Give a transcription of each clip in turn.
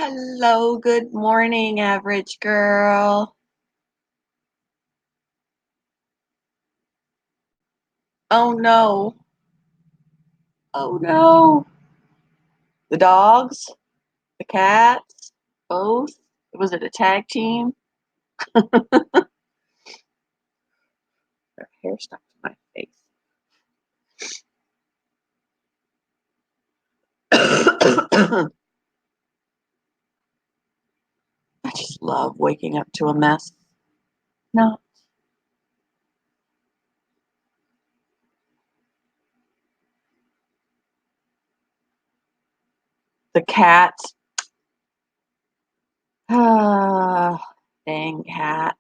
Hello, good morning, average girl. Oh no. Oh no. The dogs, the cats, both. Was it a tag team? Their hair stuck to my face. I just love waking up to a mess. No. The cats. Ah, dang cat.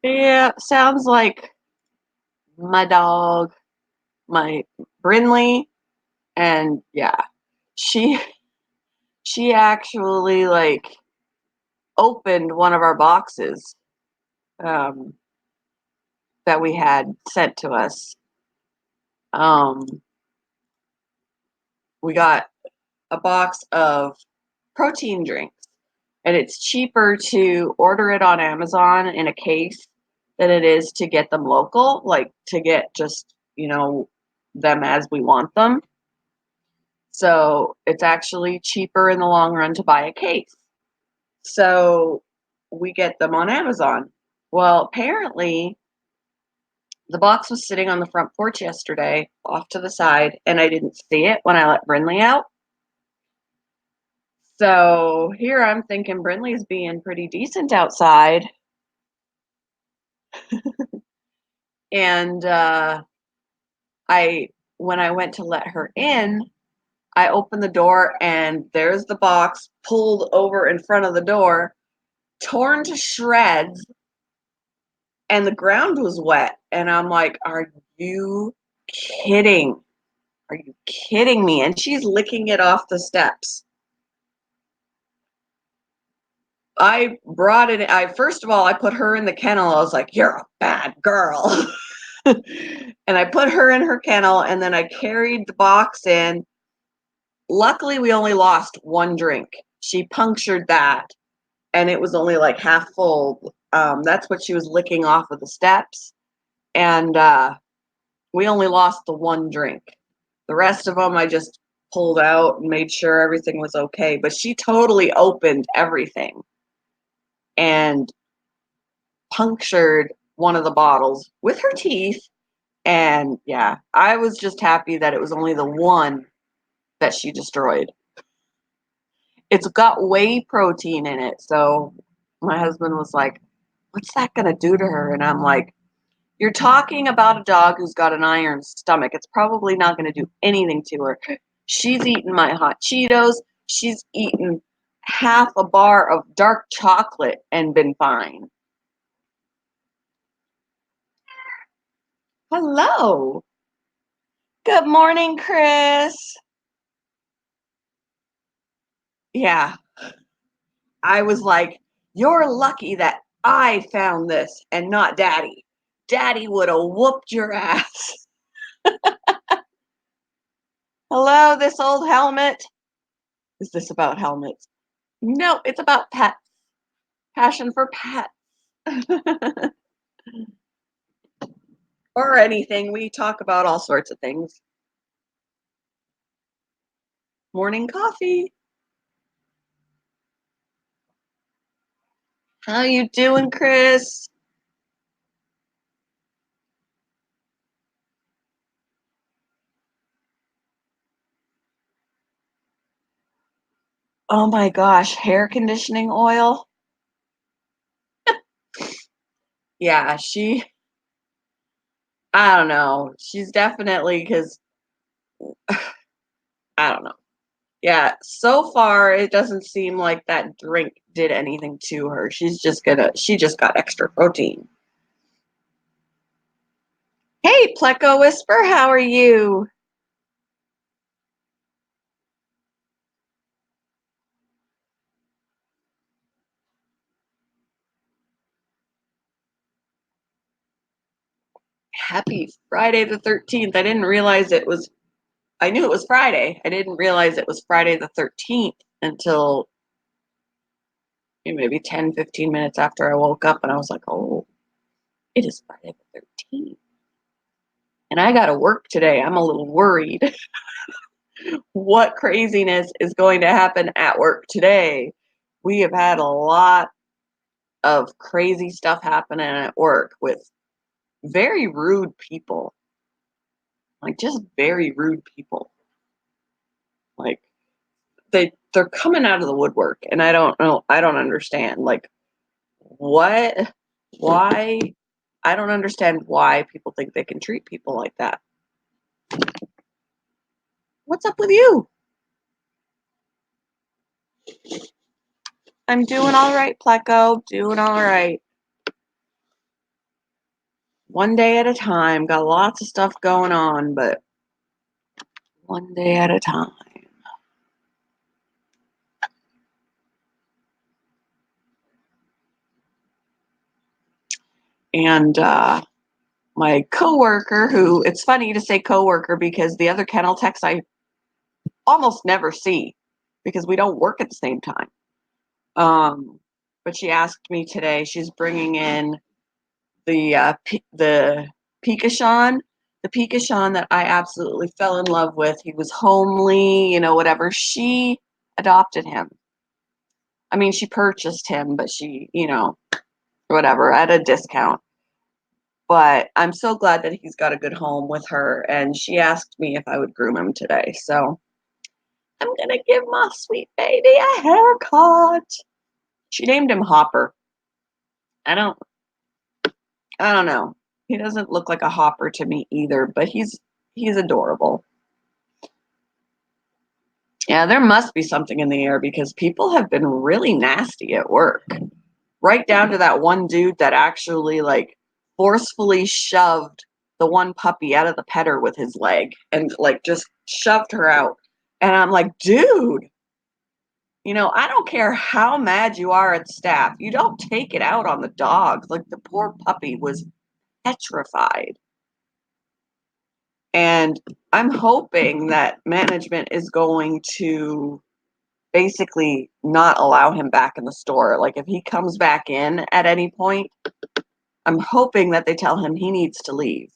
Yeah, sounds like my dog, my Brinley, and yeah, she she actually opened one of our boxes um, that we had sent to us. Um, we got a box of protein drinks, and it's cheaper to order it on Amazon in a case than it is to get them local, like to get just, them as we want them. So it's actually cheaper in the long run to buy a case. So we get them on Amazon. Well, apparently the box was sitting on the front porch yesterday, off to the side, and I didn't see it when I let Brinley out. So here I'm thinking Brinley's being pretty decent outside. And I, when I went to let her in, I opened the door and there's the box pulled over in front of the door, torn to shreds, and the ground was wet. And I'm like, are you kidding? Are you kidding me? And she's licking it off the steps. I brought it. I first of all, I put her in the kennel. I was like, "You're a bad girl," and I put her in her kennel, and then I carried the box in. Luckily, we only lost one drink. She punctured that, and it was only like half full. That's what she was licking off of the steps, and we only lost the one drink. The rest of them, I just pulled out and made sure everything was okay. But she totally opened everything and punctured one of the bottles with her teeth. And yeah, I was just happy that it was only the one that she destroyed. It's got whey protein in it. So my husband was like, "What's that going to do to her?" And I'm like, "You're talking about a dog who's got an iron stomach. It's probably not going to do anything to her. She's eaten my hot Cheetos. She's eaten half a bar of dark chocolate and been fine." Hello. Good morning, Chris. Yeah, I was like, "You're lucky that I found this and not Daddy. Daddy would have whooped your ass." Hello, this old helmet. Is this about helmets? No, it's about pets. Passion for pets. Or anything. We talk about all sorts of things. Morning coffee. How you doing, Chris? Oh my gosh, hair conditioning oil. Yeah, I don't know. She's definitely because I don't know. Yeah, so far it doesn't seem like that drink did anything to her. She just got extra protein. Hey, Pleco Whisper, how are you? Happy Friday the 13th. I knew it was Friday. I didn't realize it was Friday the 13th until maybe 10, 15 minutes after I woke up, and I was like, oh, it is Friday the 13th. And I got to work today. I'm a little worried what craziness is going to happen at work today. We have had a lot of crazy stuff happening at work with very rude people, like just very rude people. Like they're coming out of the woodwork, and I don't know, I don't understand. Like what, why? I don't understand why people think they can treat people like that. What's up with you? I'm doing all right, Pleco. Doing all right. One day at a time. Got lots of stuff going on, but one day at a time. And my coworker, who it's funny to say coworker because the other kennel techs I almost never see because we don't work at the same time. But she asked me today. She's bringing in the Picacheon, the Picacheon that I absolutely fell in love with. He was homely, whatever. She adopted him. I mean, she purchased him, but she, whatever, at a discount. But I'm so glad that he's got a good home with her. And she asked me if I would groom him today. So I'm going to give my sweet baby a haircut. She named him Hopper. I don't, I don't know. He doesn't look like a hopper to me either, but he's adorable. Yeah, there must be something in the air because people have been really nasty at work. Right down to that one dude that actually like forcefully shoved the one puppy out of the petter with his leg and like just shoved her out. And I'm like, dude, I don't care how mad you are at staff. You don't take it out on the dog. Like the poor puppy was petrified. And I'm hoping that management is going to basically not allow him back in the store. Like if he comes back in at any point, I'm hoping that they tell him he needs to leave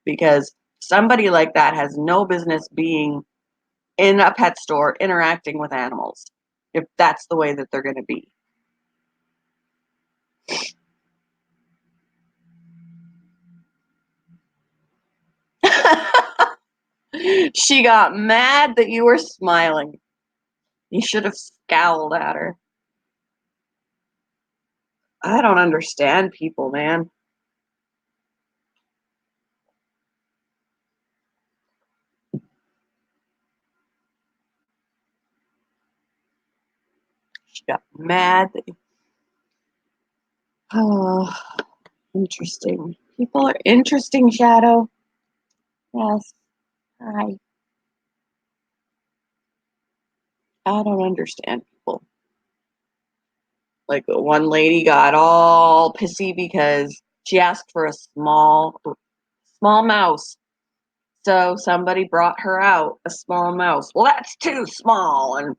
because somebody like that has no business being in a pet store interacting with animals if that's the way that they're going to be. She got mad that you were smiling. You should have scowled at her. I don't understand people, man. She got mad that you... Oh, interesting. People are interesting, Shadow. Yes. Hi. I don't understand people. Like one lady got all pissy because she asked for a small mouse. So somebody brought her out a small mouse. Well, that's too small. And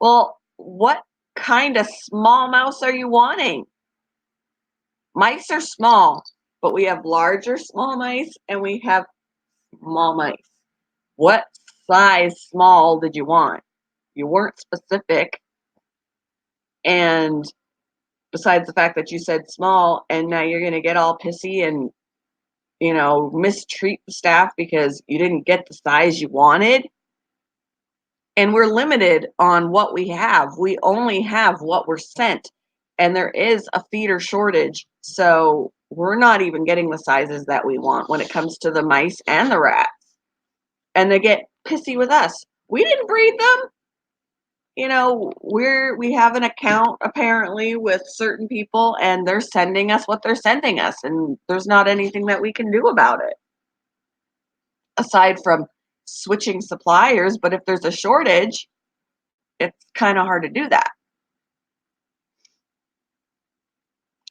well, what kind of small mouse are you wanting? Mice are small, but we have larger small mice and we have small mice. What size small did you want? You weren't specific. And besides the fact that you said small and now you're going to get all pissy and mistreat the staff because you didn't get the size you wanted. And we're limited on what we have. We only have what we're sent, and there is a feeder shortage. So we're not even getting the sizes that we want when it comes to the mice and the rats. And they get pissy with us. We didn't breed them. we have an account apparently with certain people, and they're sending us what they're sending us, and there's not anything that we can do about it aside from switching suppliers. But if there's a shortage, it's kind of hard to do that.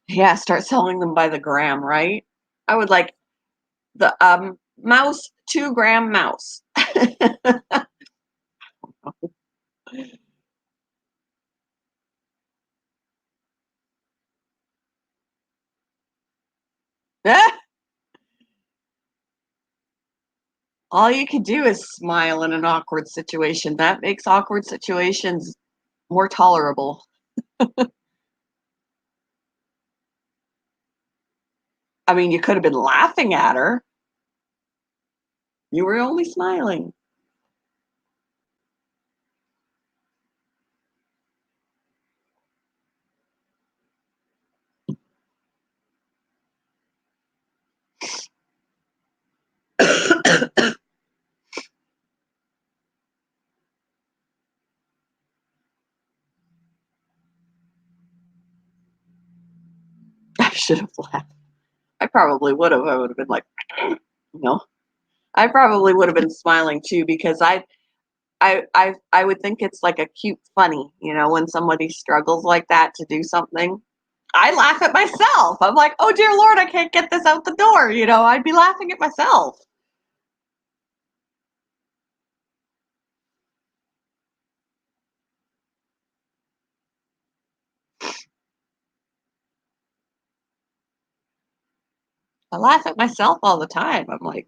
Yeah, start selling them by the gram, right? I would like the mouse, 2 gram mouse. All you can do is smile in an awkward situation. That makes awkward situations more tolerable. I mean, you could have been laughing at her. You were only smiling. I should have laughed. I probably would have. I would have been like, you know, I probably would have been smiling too because I would think it's like a cute funny, when somebody struggles like that to do something. I laugh at myself. I'm like, oh dear Lord, I can't get this out the door. I'd be laughing at myself. I laugh at myself all the time. I'm like,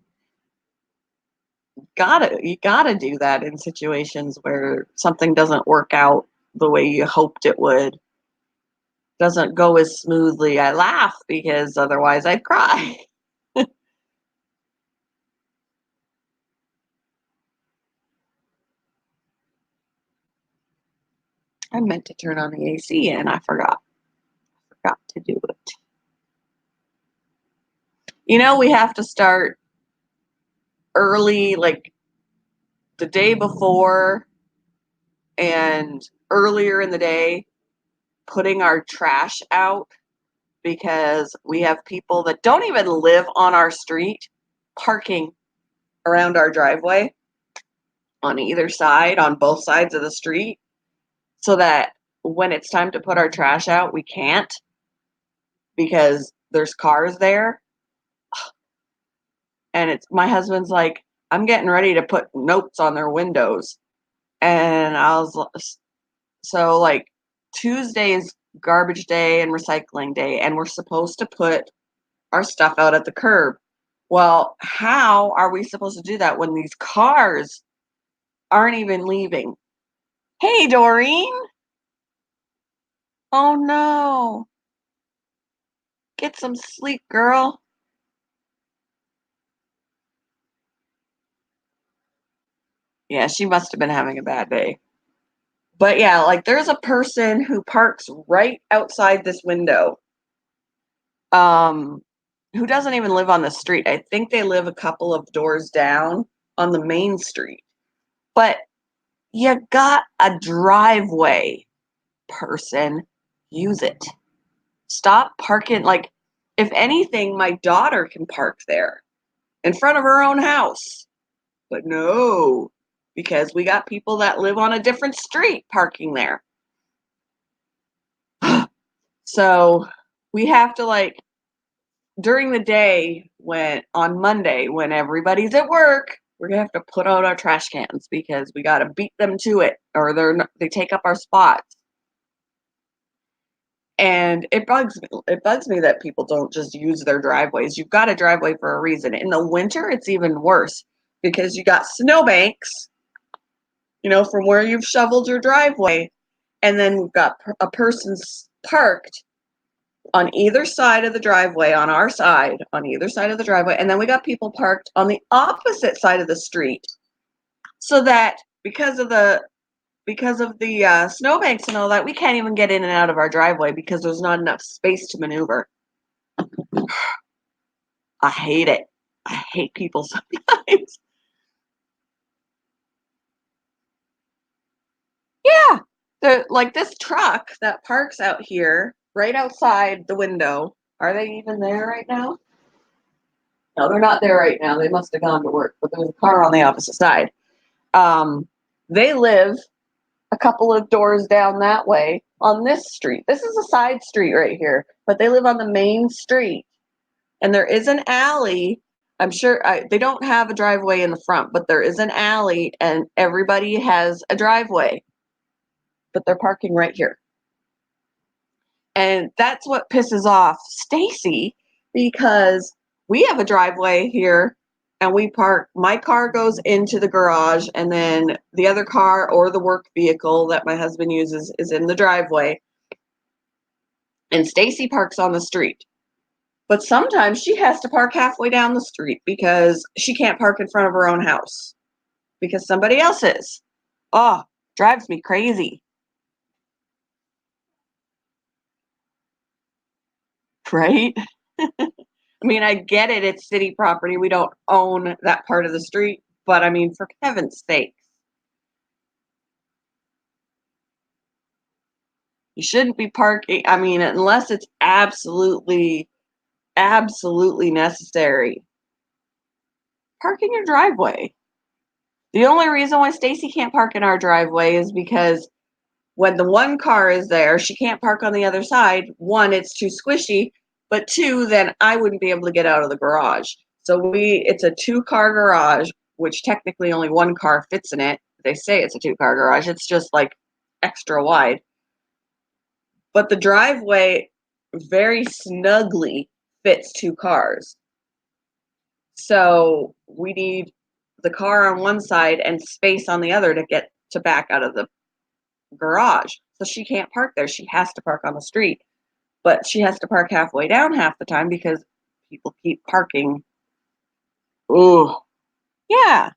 you gotta do that in situations where something doesn't work out the way you hoped it would, doesn't go as smoothly. I laugh because otherwise I'd cry. I meant to turn on the AC and I forgot to do it. We have to start early, like the day before and earlier in the day, putting our trash out because we have people that don't even live on our street parking around our driveway on either side, on both sides of the street, so that when it's time to put our trash out, we can't because there's cars there. And it's my husband's like, I'm getting ready to put notes on their windows. And so like Tuesday is garbage day and recycling day, and we're supposed to put our stuff out at the curb. Well, how are we supposed to do that when these cars aren't even leaving? Hey, Doreen. Oh no. Get some sleep, girl. Yeah, she must have been having a bad day. But yeah, like there's a person who parks right outside this window. Um who doesn't even live on the street. I think they live a couple of doors down on the main street. But you got a driveway, person. Use it. Stop parking. Like, if anything, my daughter can park there in front of her own house. But no, because we got people that live on a different street parking there. So we have to, like, during the day, when on Monday, when everybody's at work, we're gonna have to put out our trash cans because we got to beat them to it, or they take up our spots. And it bugs me that people don't just use their driveways. You've got a driveway for a reason. In the winter, it's even worse because you got snowbanks, from where you've shoveled your driveway, and then we've got a person parked on either side of the driveway, on our side, on either side of the driveway, and then we got people parked on the opposite side of the street. So that because of the snowbanks and all that, we can't even get in and out of our driveway because there's not enough space to maneuver. I hate it. I hate people sometimes. Yeah. Like this truck that parks out here right outside the window. Are they even there right now? No, they're not there right now. They must have gone to work, but there's a car on the opposite side. Um, they live a couple of doors down that way on this street. This is a side street right here, but they live on the main street. And there is an alley. I'm sure they don't have a driveway in the front, but there is an alley, and everybody has a driveway, but they're parking right here. And that's what pisses off Stacy because we have a driveway here and we park. My car goes into the garage, and then the other car or the work vehicle that my husband uses is in the driveway. And Stacy parks on the street. But sometimes she has to park halfway down the street because she can't park in front of her own house because somebody else is. Oh, drives me crazy. Right? I mean, I get it. It's city property. We don't own that part of the street. But I mean, for heaven's sakes, you shouldn't be parking. I mean, unless it's absolutely, absolutely necessary, park in your driveway. The only reason why Stacy can't park in our driveway is because when the one car is there, she can't park on the other side. One, it's too squishy, but two, then I wouldn't be able to get out of the garage. So it's a two-car garage, which technically only one car fits in it. They say it's a two-car garage. It's just like extra wide. But the driveway very snugly fits two cars. So we need the car on one side and space on the other to get to back out of the garage. So she can't park there. She has to park on the street. But she has to park halfway down half the time because people keep parking. Ooh. Yeah.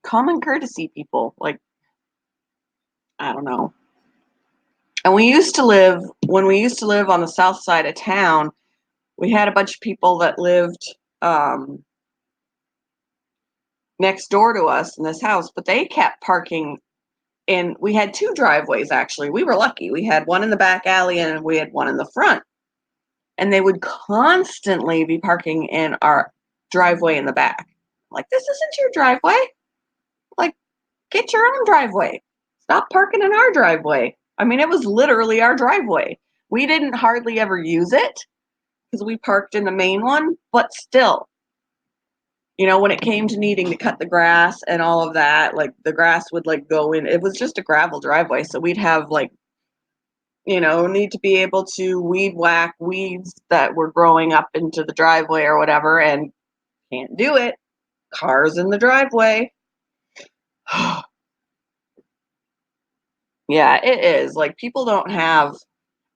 Common courtesy, people. Like, I don't know. And when we used to live on the south side of town, we had a bunch of people that lived next door to us in this house, but they kept parking. And we had two driveways, actually. We were lucky. We had one in the back alley and we had one in the front. And they would constantly be parking in our driveway in the back. Like, this isn't your driveway. Like, get your own driveway. Stop parking in our driveway. I mean, it was literally our driveway. We didn't hardly ever use it because we parked in the main one, but still, when it came to needing to cut the grass and all of that, like the grass would like go in. It was just a gravel driveway, so we'd have like need to be able to weed whack weeds that were growing up into the driveway or whatever, and can't do it. Cars in the driveway. Yeah, it is. Like people don't have,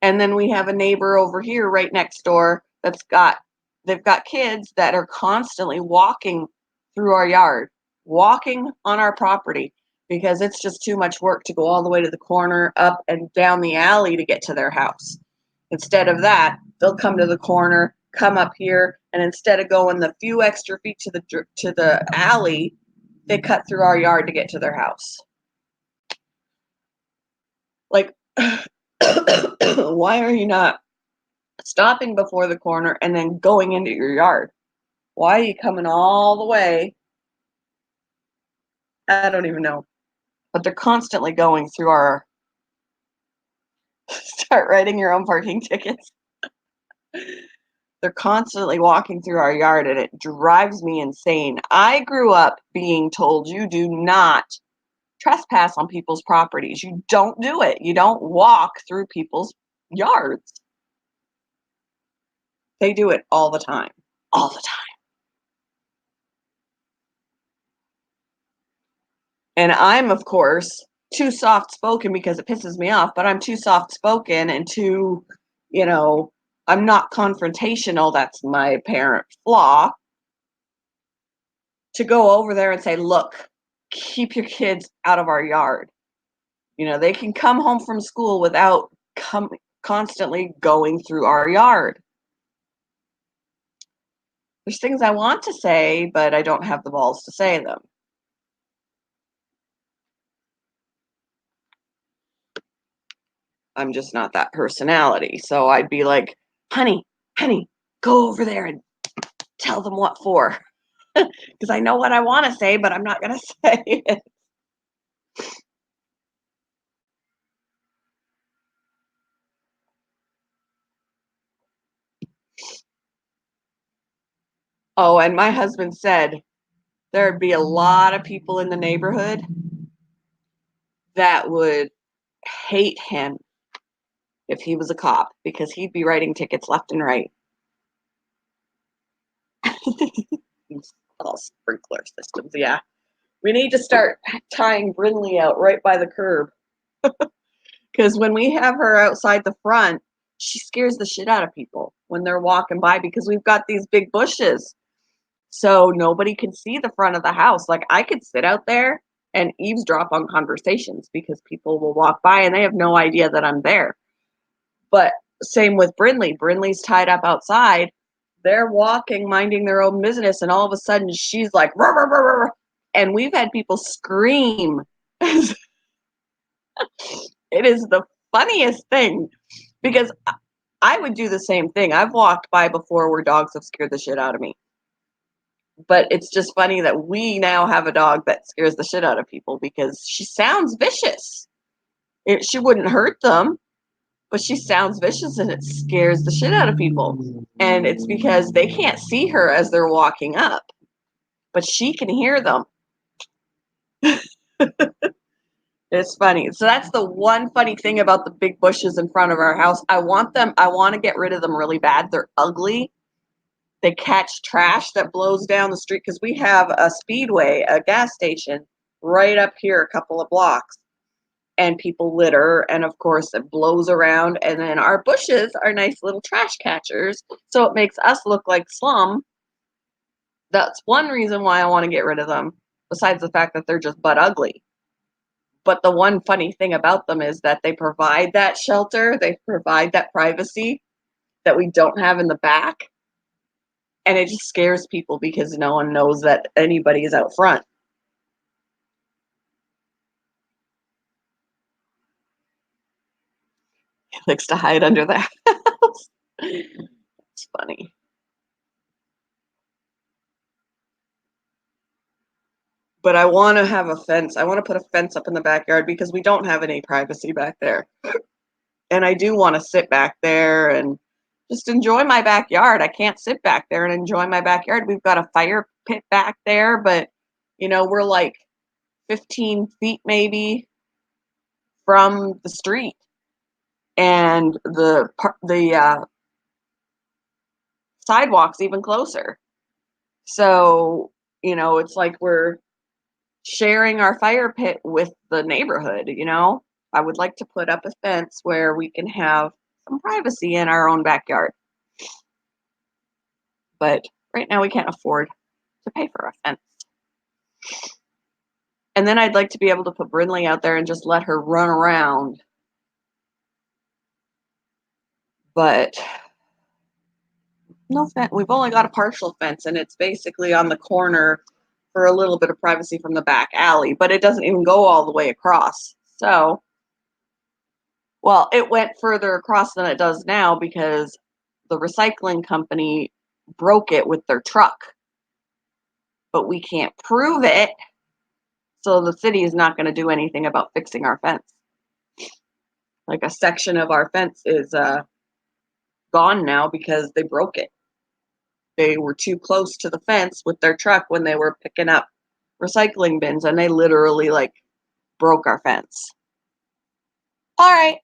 and then we have a neighbor over here right next door they've got kids that are constantly walking through our yard, walking on our property because it's just too much work to go all the way to the corner, up and down the alley to get to their house. Instead of that, they'll come to the corner, come up here, and instead of going the few extra feet to the alley, they cut through our yard to get to their house. Like, why are you not stopping before the corner and then going into your yard? Why are you coming all the way? I don't even know. But they're constantly going through our start writing your own parking tickets. They're constantly walking through our yard and it drives me insane. I grew up being told you do not trespass on people's properties. You don't do it. You don't walk through people's yards. They do it all the time. All the time. And I'm, of course, too soft spoken because it pisses me off, but I'm too soft spoken and too, you know, I'm not confrontational. That's my apparent flaw. To go over there and say, look, keep your kids out of our yard. They can come home from school without constantly going through our yard. There's things I want to say, but I don't have the balls to say them. I'm just not that personality. So I'd be like, honey, honey, go over there and tell them what for. Because I know what I want to say, but I'm not going to say it. Oh, and my husband said there'd be a lot of people in the neighborhood that would hate him if he was a cop because he'd be writing tickets left and right. All sprinkler systems, yeah. We need to start tying Brinley out right by the curb because when we have her outside the front, she scares the shit out of people when they're walking by because we've got these big bushes. So nobody can see the front of the house. Like I could sit out there and eavesdrop on conversations because people will walk by and they have no idea that I'm there. But same with Brinley. Brinley's tied up outside. They're walking, minding their own business, and all of a sudden she's like, "Rah, rah, rah, rah," and we've had people scream. It is the funniest thing because I would do the same thing. I've walked by before where dogs have scared the shit out of me. But it's just funny that we now have a dog that scares the shit out of people because she sounds vicious. She wouldn't hurt them, but she sounds vicious and it scares the shit out of people. And it's because they can't see her as they're walking up, but she can hear them. It's funny. So that's the one funny thing about the big bushes in front of our house. I want to get rid of them really bad. They're ugly. They catch trash that blows down the street because we have a speedway, a gas station right up here a couple of blocks. And people litter, and of course it blows around, and then our bushes are nice little trash catchers, so it makes us look like slum. That's one reason why I want to get rid of them, besides the fact that they're just butt ugly. But the one funny thing about them is that they provide that shelter, they provide that privacy that we don't have in the back, and it just scares people because no one knows that anybody is out front. He likes to hide under the house. It's funny. But I want to have a fence. I want to put a fence up in the backyard because we don't have any privacy back there. And I do want to sit back there and just enjoy my backyard. I can't sit back there and enjoy my backyard. We've got a fire pit back there, but we're like 15 feet maybe from the street and the sidewalk's even closer. So, it's like we're sharing our fire pit with the neighborhood. I would like to put up a fence where we can have some privacy in our own backyard. But right now we can't afford to pay for a fence. And then I'd like to be able to put Brinley out there and just let her run around. But no fence. We've only got a partial fence and it's basically on the corner for a little bit of privacy from the back alley, but it doesn't even go all the way across. So, well, it went further across than it does now because the recycling company broke it with their truck. But we can't prove it, so the city is not going to do anything about fixing our fence. Like a section of our fence is gone now because they broke it. They were too close to the fence with their truck when they were picking up recycling bins, and they literally like broke our fence. All right.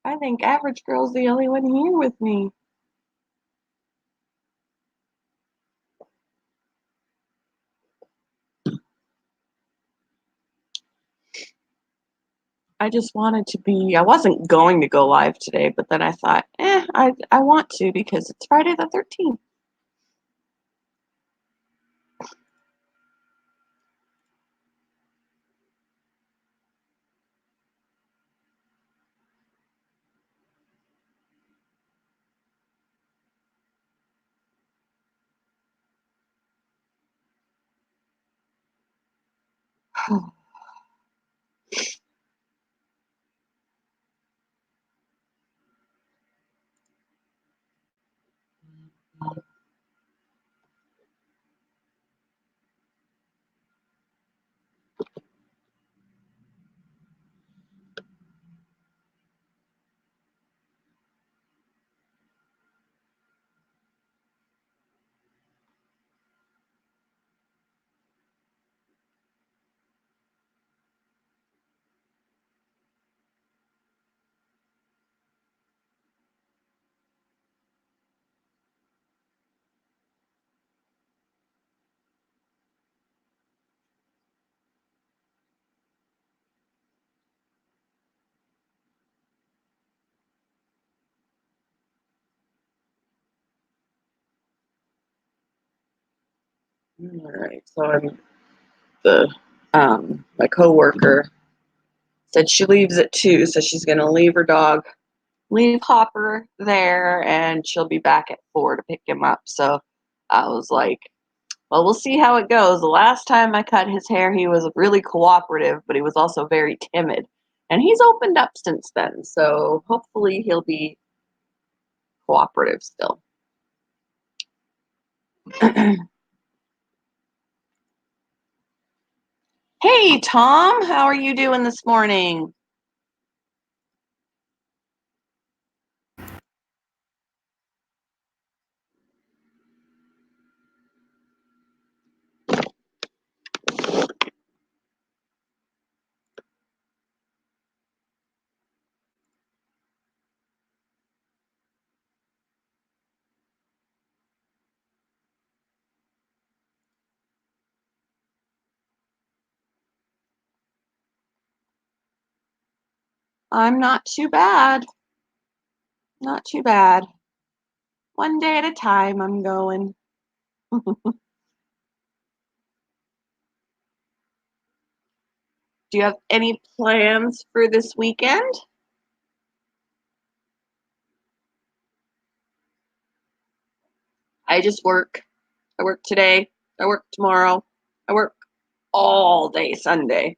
I think Average Girl's the only one here with me. I just wanted to I wasn't going to go live today, but then I thought, I want to because it's Friday the 13th. All right, so my coworker said she leaves at 2, so she's gonna leave Hopper there, and she'll be back at 4 to pick him up. So I was like, well, we'll see how it goes. The last time I cut his hair, he was really cooperative, but he was also very timid. And he's opened up since then, so hopefully he'll be cooperative still. Hey, Tom, how are you doing this morning? I'm not too bad. Not too bad. One day at a time, I'm going. Do you have any plans for this weekend? I just work. I work today. I work tomorrow. I work all day Sunday.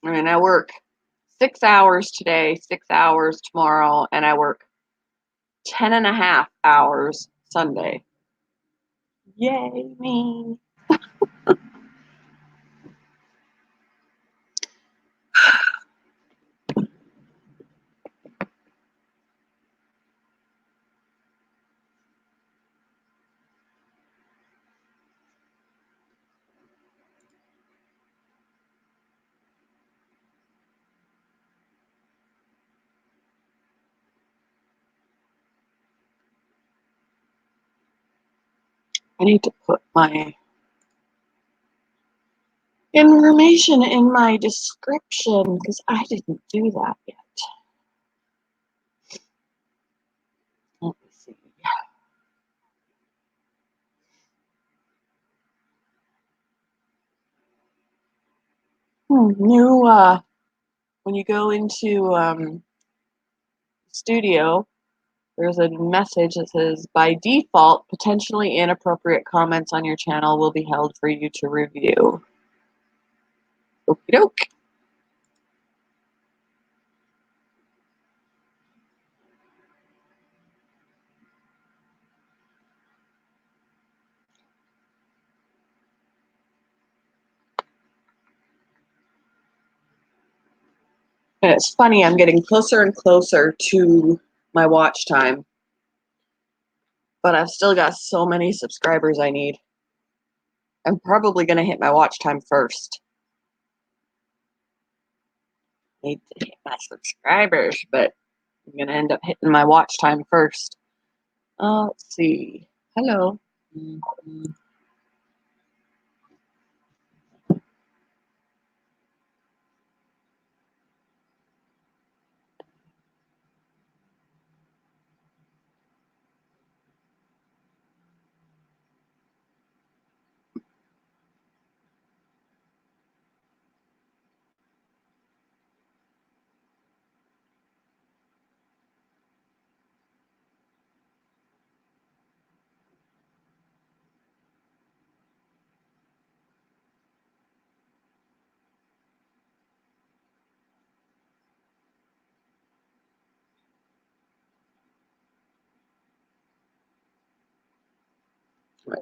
I mean, I work 6 hours today, 6 hours tomorrow, and I work 10.5 hours Sunday. Yay, me. I need to put my information in my description because I didn't do that yet. Let me see. New, when you go into Studio, there's a message that says, by default, potentially inappropriate comments on your channel will be held for you to review. Okie doke. And it's funny, I'm getting closer and closer to my watch time, but I've still got so many subscribers I need. I'm probably going to hit my watch time first. Need to hit my subscribers, but I'm going to end up hitting my watch time first. Let's see. Hello. Mm-hmm.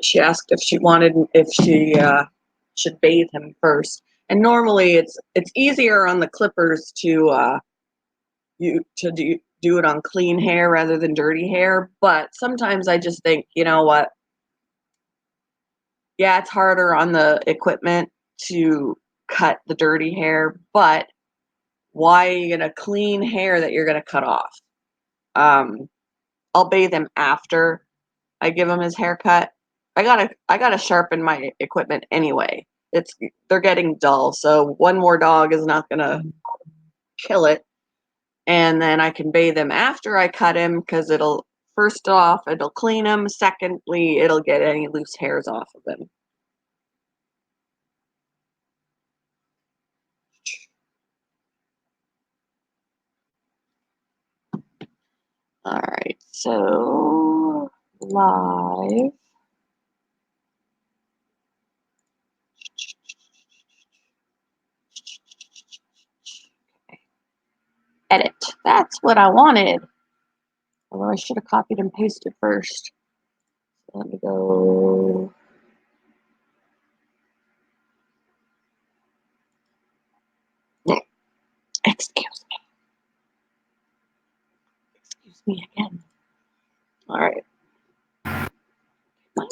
She asked if she should bathe him first. And normally it's easier on the clippers to do it on clean hair rather than dirty hair. But sometimes I just think, you know what? Yeah, it's harder on the equipment to cut the dirty hair, but why are you gonna clean hair that you're gonna cut off? Um, I'll bathe him after I give him his haircut. I gotta sharpen my equipment anyway. It's they're getting dull, so one more dog is not gonna kill it. And then I can bathe him after I cut him because it'll first off it'll clean him. Secondly, it'll get any loose hairs off of him. All right, so live. Edit. That's what I wanted. Although I should have copied and pasted first. Let me go. Excuse me. Excuse me again. All right. My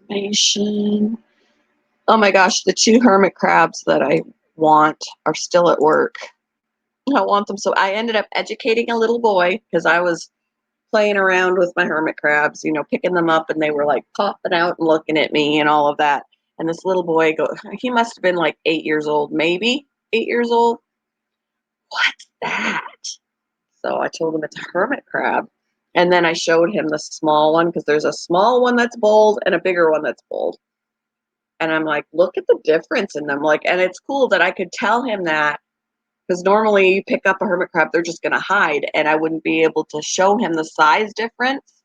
information. Oh my gosh, the 2 hermit crabs that I want are still at work. I want them so I ended up educating a little boy because I was playing around with my hermit crabs, picking them up and they were like popping out and looking at me and all of that. And this little boy he must have been like 8 years old, maybe 8 years old. What's that? So I told him it's a hermit crab. And then I showed him the small one because there's a small one that's bold and a bigger one that's bold. And I'm like, look at the difference in them. Like, and it's cool that I could tell him that because normally you pick up a hermit crab, they're just going to hide. And I wouldn't be able to show him the size difference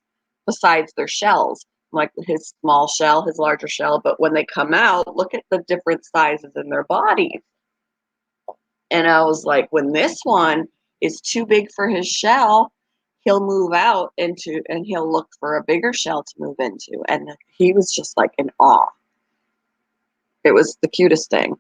besides their shells, like his small shell, his larger shell. But when they come out, look at the different sizes in their bodies. And I was like, when this one is too big for his shell, he'll move out into and he'll look for a bigger shell to move into. And he was just like in awe. It was the cutest thing.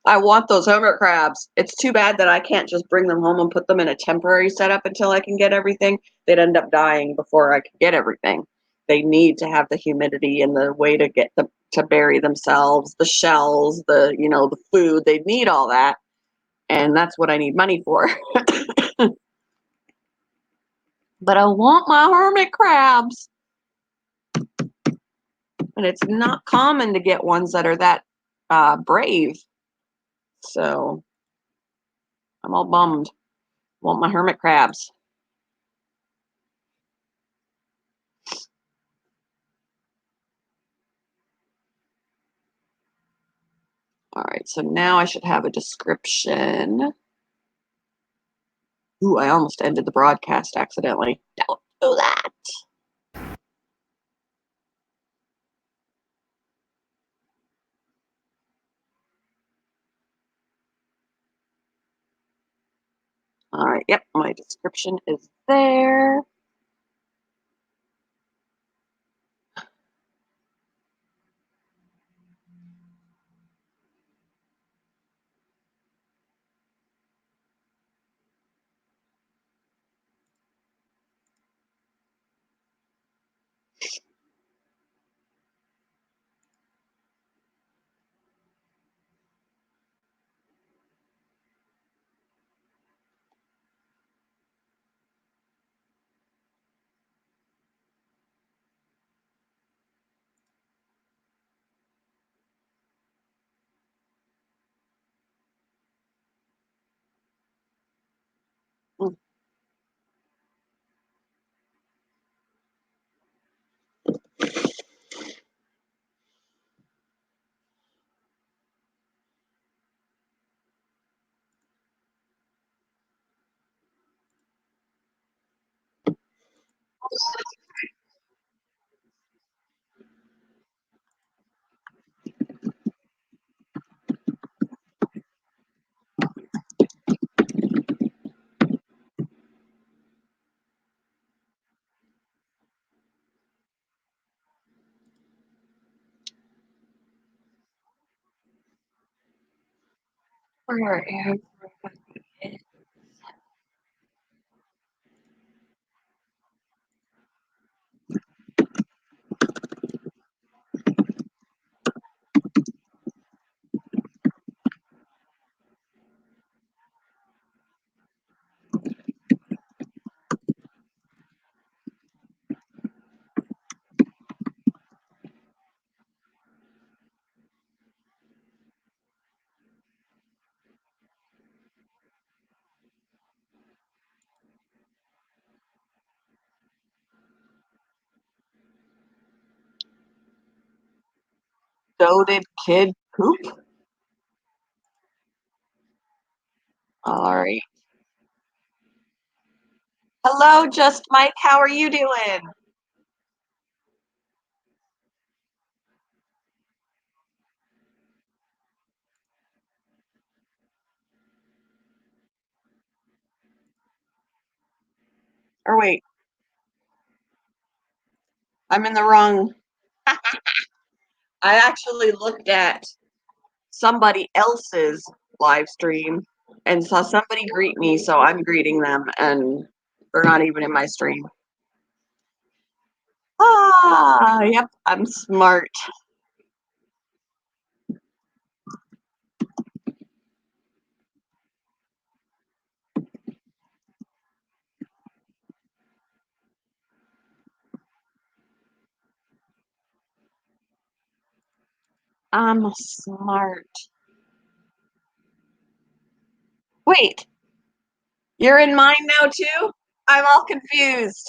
I want those hermit crabs. It's too bad that I can't just bring them home and put them in a temporary setup until I can get everything. They'd end up dying before I could get everything. They need to have the humidity and the way to get them to bury themselves, the shells, the food. They need all that. And that's what I need money for. But I want my hermit crabs. And it's not common to get ones that are that brave. So I'm all bummed. Want my hermit crabs. All right, so now I should have a description. Ooh, I almost ended the broadcast accidentally. Don't do that. All right, yep, my description is there. Mm. Where is it? So did kid poop? All right. Hello, Just Mike. How are you doing? Or wait, I'm in the wrong. I actually looked at somebody else's live stream and saw somebody greet me, so I'm greeting them, and they're not even in my stream. Ah, yep, I'm smart. I'm smart. Wait, you're in mine now too? I'm all confused.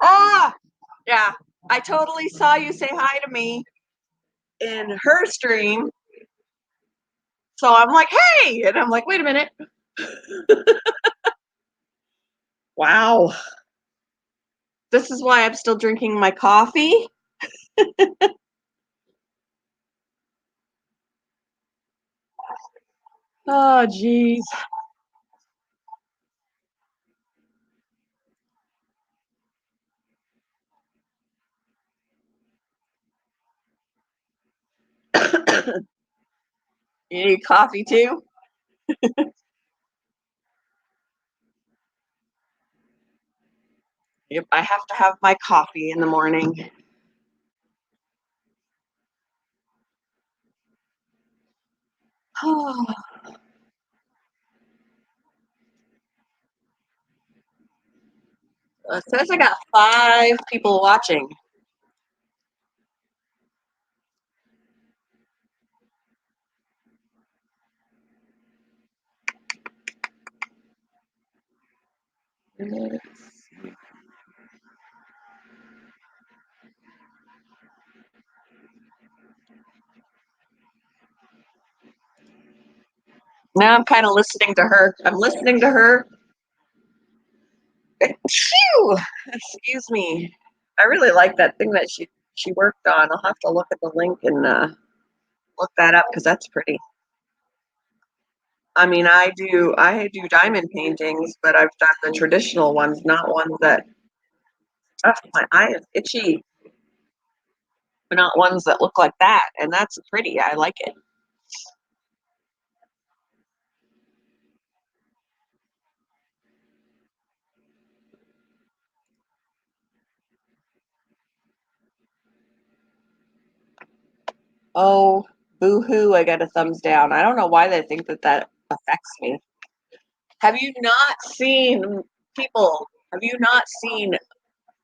Ah, yeah. I totally saw you say hi to me in her stream. So I'm like, hey, and I'm like, wait a minute. Wow. This is why I'm still drinking my coffee. Oh, geez. You need coffee too? Yep, I have to have my coffee in the morning. It says I got 5 people watching. Now I'm kind of listening to her. I'm listening to her. Phew! Excuse me. I really like that thing that she worked on. I'll have to look at the link and look that up because that's pretty. I mean, I do diamond paintings, but I've done the traditional ones, not ones that my eye is itchy, but not ones that look like that. And that's pretty. I like it. Oh, boo hoo! I got a thumbs down. I don't know why they think that that affects me. Have you not seen people? Have you not seen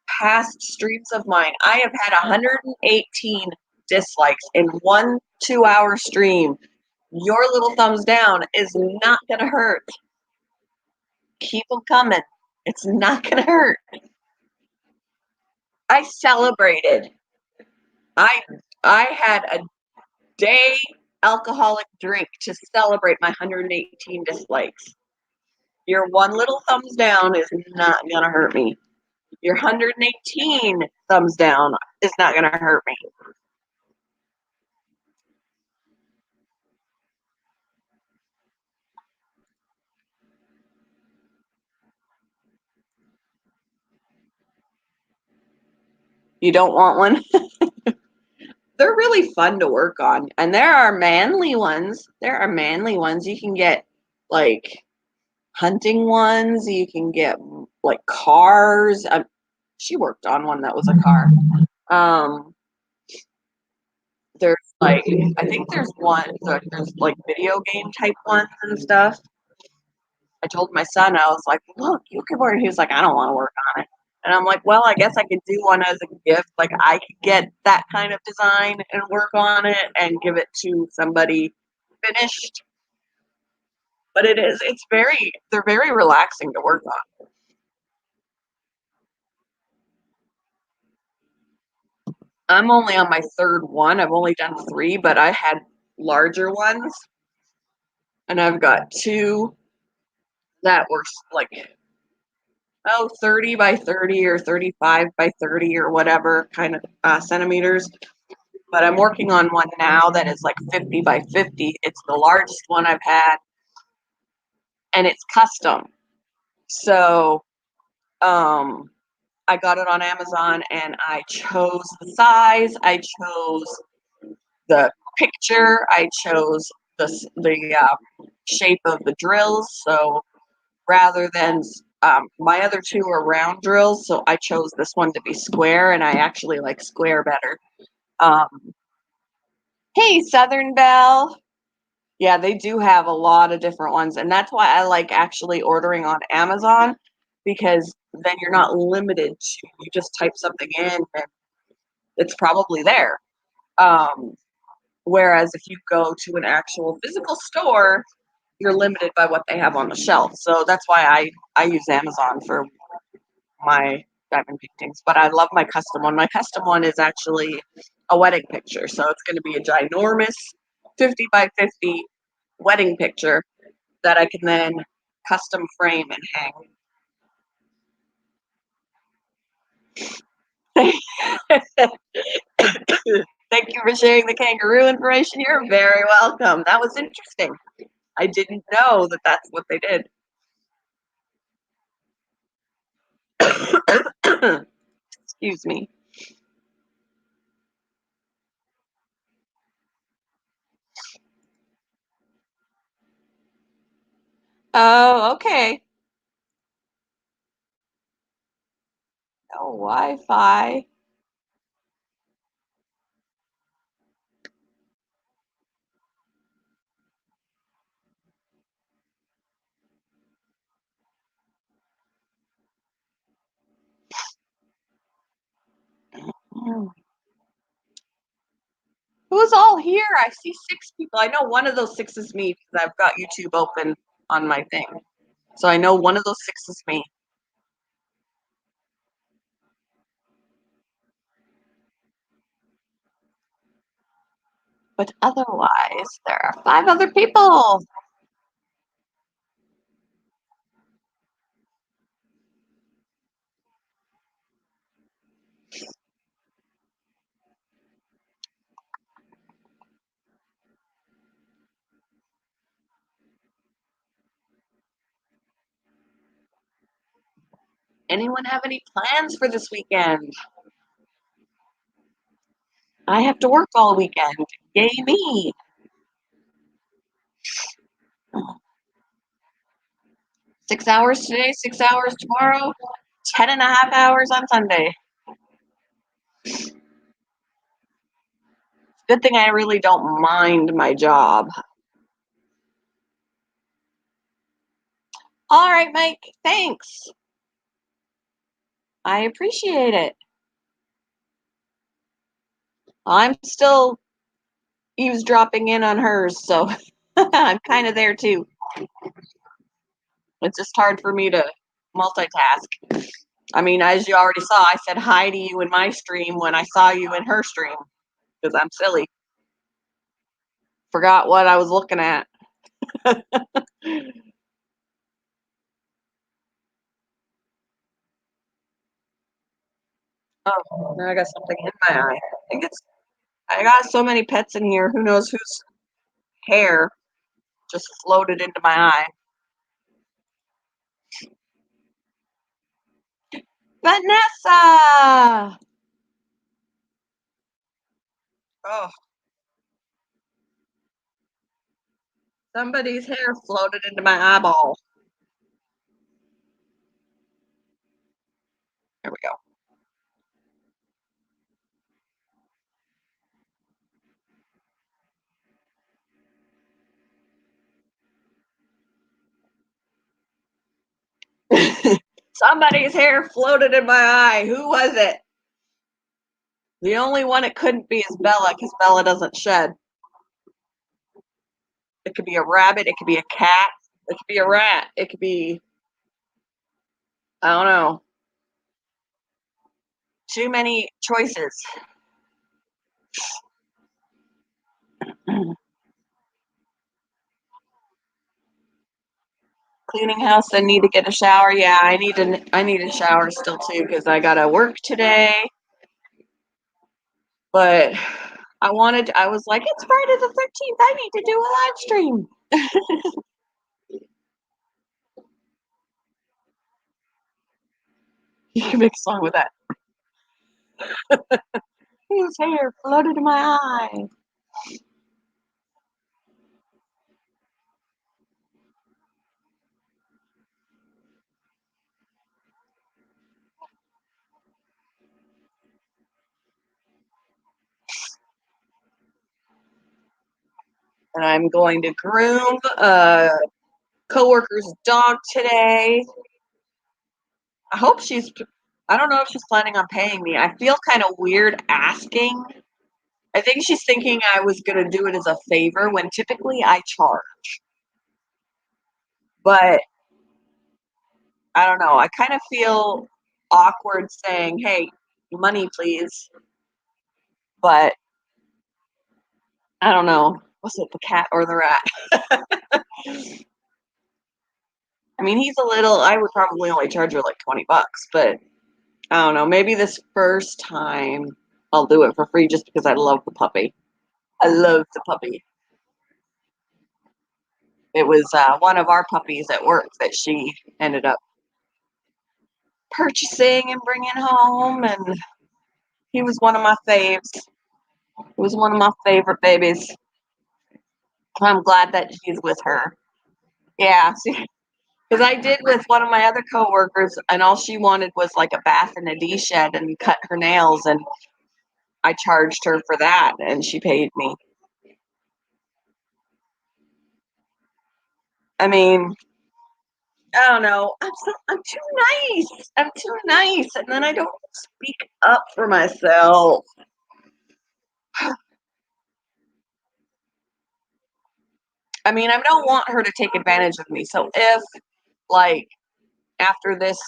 past streams of mine? I have had 118 dislikes in one 2 hour stream. Your little thumbs down is not going to hurt. Keep them coming. It's not going to hurt. I celebrated. I I had a day alcoholic drink to celebrate my 118 dislikes. Your one little thumbs down is not going to hurt me. Your 118 thumbs down is not going to hurt me. You don't want one? they're really fun to work on, and there are manly ones. There are manly ones. You can get like hunting ones. You can get like cars. She worked on one that was a car. Um, there's like I think there's one. There's like video game type ones and stuff. I told my son, I was like, look, you could work. He was like, I don't want to work on it. And I'm like, well, I guess I could do one as a gift. Like I could get that kind of design and work on it and give it to somebody finished. But they're very relaxing to work on. I'm only on my third one. I've only done three, but I had larger ones. And I've got two that were like, oh, 30 by 30 or 35 by 30 or whatever kind of centimeters. But I'm working on one now that is like 50 by 50. It's the largest one I've had, and it's custom. So um, I got it on Amazon, and I chose the size. I chose the picture. I chose the shape of the drills. So rather than my other two are round drills, so I chose this one to be square, and I actually like square better. Um, hey, Southern Belle. Yeah, they do have a lot of different ones, and that's why I like actually ordering on Amazon because then you're not limited to you just type something in and it's probably there. Um, whereas if you go to an actual physical store, you're limited by what they have on the shelf. So that's why I use Amazon for my diamond paintings. But I love my custom one. My custom one is actually a wedding picture, so it's going to be a ginormous 50 by 50 wedding picture that I can then custom frame and hang. Thank you for sharing the kangaroo information. You're very welcome. That was interesting. I didn't know that that's what they did. Excuse me. Oh, okay. No Wi-Fi. Who's all here? I see six people. I know one of those six is me because I've got YouTube open on my thing. So I know one of those six is me. But otherwise, there are five other people. Anyone have any plans for this weekend? I have to work all weekend. Yay me. 6 hours today, 6 hours tomorrow, 10.5 hours on Sunday. Good thing I really don't mind my job. All right, Mike, thanks. I appreciate it. I'm still eavesdropping in on hers, so I'm kind of there too. It's just hard for me to multitask. I mean, as you already saw, I said hi to you in my stream when I saw you in her stream because I'm silly. Forgot what I was looking at. Oh, now I got something in my eye. I got so many pets in here. Who knows whose hair just floated into my eye. Vanessa! Oh, somebody's hair floated into my eyeball. There we go. Somebody's hair floated in my eye. Who was it? The only one it couldn't be is Bella because Bella doesn't shed. It could be a rabbit. It could be a cat. It could be a rat. It could be, I don't know, too many choices. Cleaning house and need to get a shower. Yeah, I need a shower still too because I gotta work today. But I was like, it's Friday the 13th. I need to do a live stream. You can make a song with that. His hair floated in my eye. And I'm going to groom a coworker's dog today. I hope I don't know if she's planning on paying me. I feel kind of weird asking. I think she's thinking I was going to do it as a favor when typically I charge. But I don't know. I kind of feel awkward saying, "Hey, money, please." But I don't know. Was it the cat or the rat? I mean, he's a little. I would probably only charge her like $20, but I don't know. Maybe this first time I'll do it for free just because I love the puppy. I love the puppy. It was one of our puppies at work that she ended up purchasing and bringing home, and he was one of my faves. He was one of my favorite babies. I'm glad that she's with her. Yeah, because I did with one of my other coworkers, and all she wanted was like a bath and a D shed and cut her nails, and I charged her for that, and she paid me. I mean, I don't know. I'm too nice. I'm too nice, and then I don't speak up for myself. I mean, I don't want her to take advantage of me. So if like after this,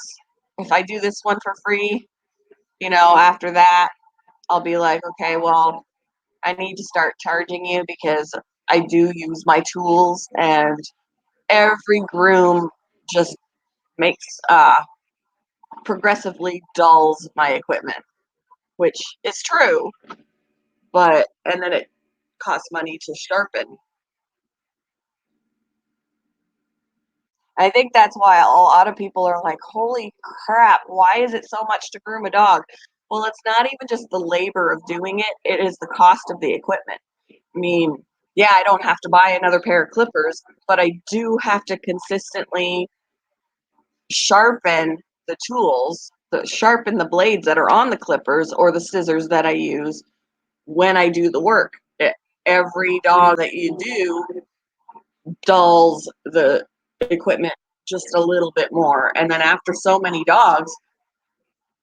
if I do this one for free, after that, I'll be like, okay, well, I need to start charging you because I do use my tools, and every groom just makes progressively dulls my equipment, which is true, but and then it costs money to sharpen. I think that's why a lot of people are like, holy crap, why is it so much to groom a dog? Well, it's not even just the labor of doing it, it is the cost of the equipment. I mean, yeah, I don't have to buy another pair of clippers, but I do have to consistently sharpen sharpen the blades that are on the clippers or the scissors that I use when I do the work. Every dog that you do dulls the equipment just a little bit more. And then after so many dogs,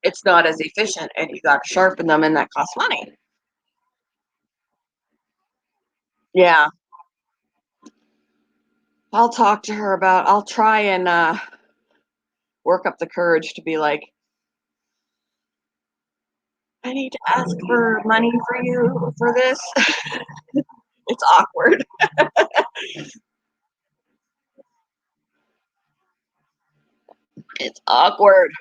it's not as efficient and you got to sharpen them and that costs money. Yeah. I'll try and work up the courage to be like, I need to ask for money for you for this. It's awkward. It's awkward.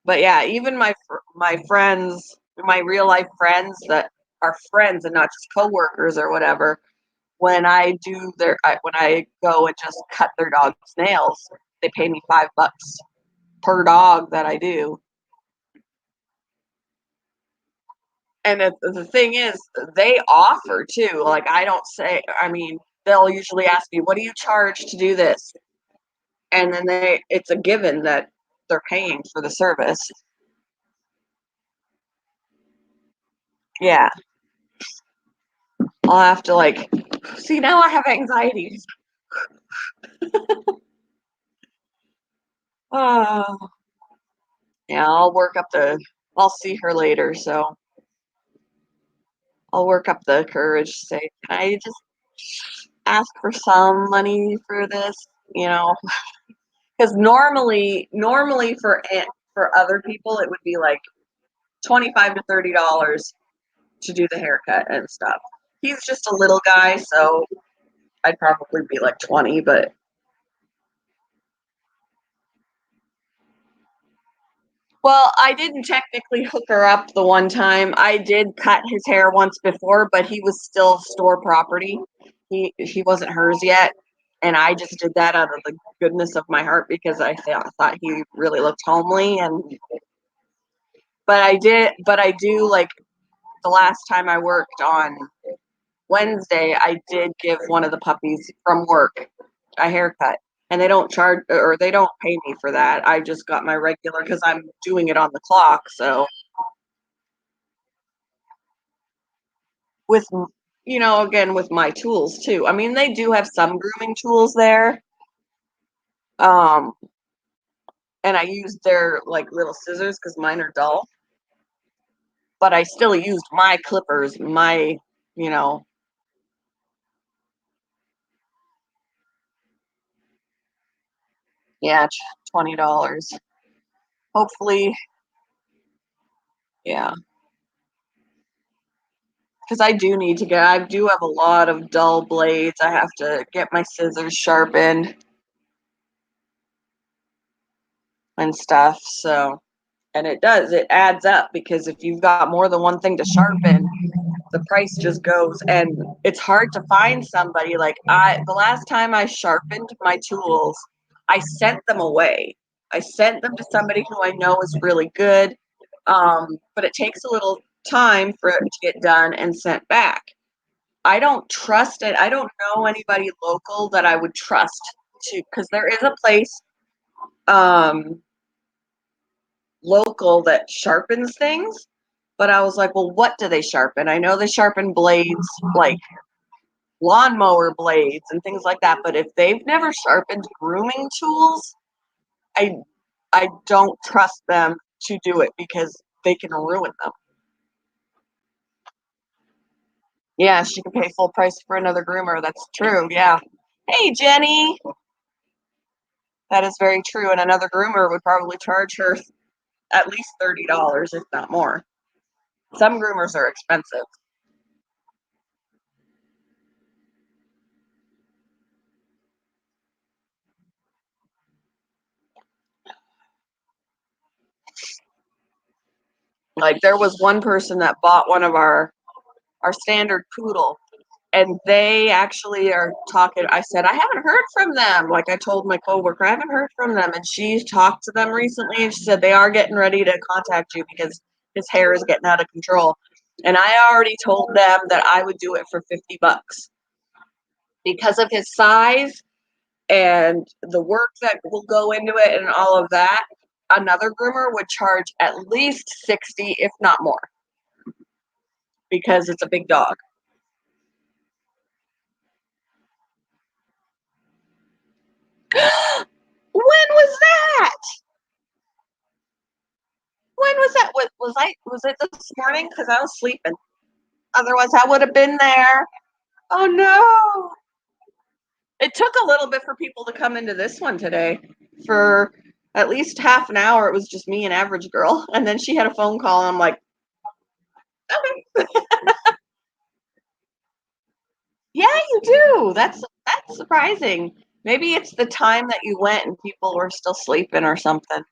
But yeah, even my friends, my real life friends that are friends and not just coworkers or whatever, when I go and just cut their dog's nails, they pay me $5 per dog that I do. And the thing is, they offer too. Like, I don't say, I mean, they'll usually ask me, "What do you charge to do this?" And then it's a given that they're paying for the service. Yeah, I'll have to like, see, now I have anxiety. Oh, yeah, I'll see her later, so I'll work up the courage to say, "Can I just ask for some money for this?" You know, because normally for other people, it would be like 25 to $30 to do the haircut and stuff. He's just a little guy, so I'd probably be like 20, but well, I didn't technically hook her up the one time. I did cut his hair once before, but he was still store property. He wasn't hers yet, and I just did that out of the goodness of my heart because I thought he really looked homely. And but I do like the last time I worked on Wednesday, I did give one of the puppies from work a haircut. And they don't charge or they don't pay me for that. I just got my regular because I'm doing it on the clock. So with again with my tools too. I mean, they do have some grooming tools there. Um, and I used their like little scissors because mine are dull, but I still used my clippers, my, you know, yeah, $20. Hopefully, yeah, because I do have a lot of dull blades. I have to get my scissors sharpened and stuff. So, and it adds up because if you've got more than one thing to sharpen, the price just goes. And it's hard to find somebody like the last time I sharpened my tools, I sent them away. I sent them to somebody who I know is really good. But it takes a little time for it to get done and sent back. I don't trust it. I don't know anybody local that I would trust to, because there is a place um local that sharpens things, but I was like, well, what do they sharpen? I know they sharpen blades, like lawnmower blades and things like that, but if they've never sharpened grooming tools, I I don't trust them to do it because they can ruin them. Yeah, she can pay full price for another groomer. That's true. Yeah. Hey, Jenny. That is very true. And another groomer would probably charge her at least $30, if not more. Some groomers are expensive. Like there was one person that bought one of our standard poodle, and they actually are talking. I said I haven't heard from them. Like I told my coworker, I haven't heard from them, and she talked to them recently, and she said they are getting ready to contact you because his hair is getting out of control. And I already told them that I would do it for $50 because of his size and the work that will go into it and all of that. Another groomer would charge at least 60, if not more, because it's a big dog. When was that? When was that? Was it this morning? Because I was sleeping. Otherwise, I would have been there. Oh no! It took a little bit for people to come into this one today. For at least half an hour, it was just me and Average Girl, and then she had a phone call, and I'm like, okay, yeah, you do. That's surprising. Maybe it's the time that you went and people were still sleeping or something.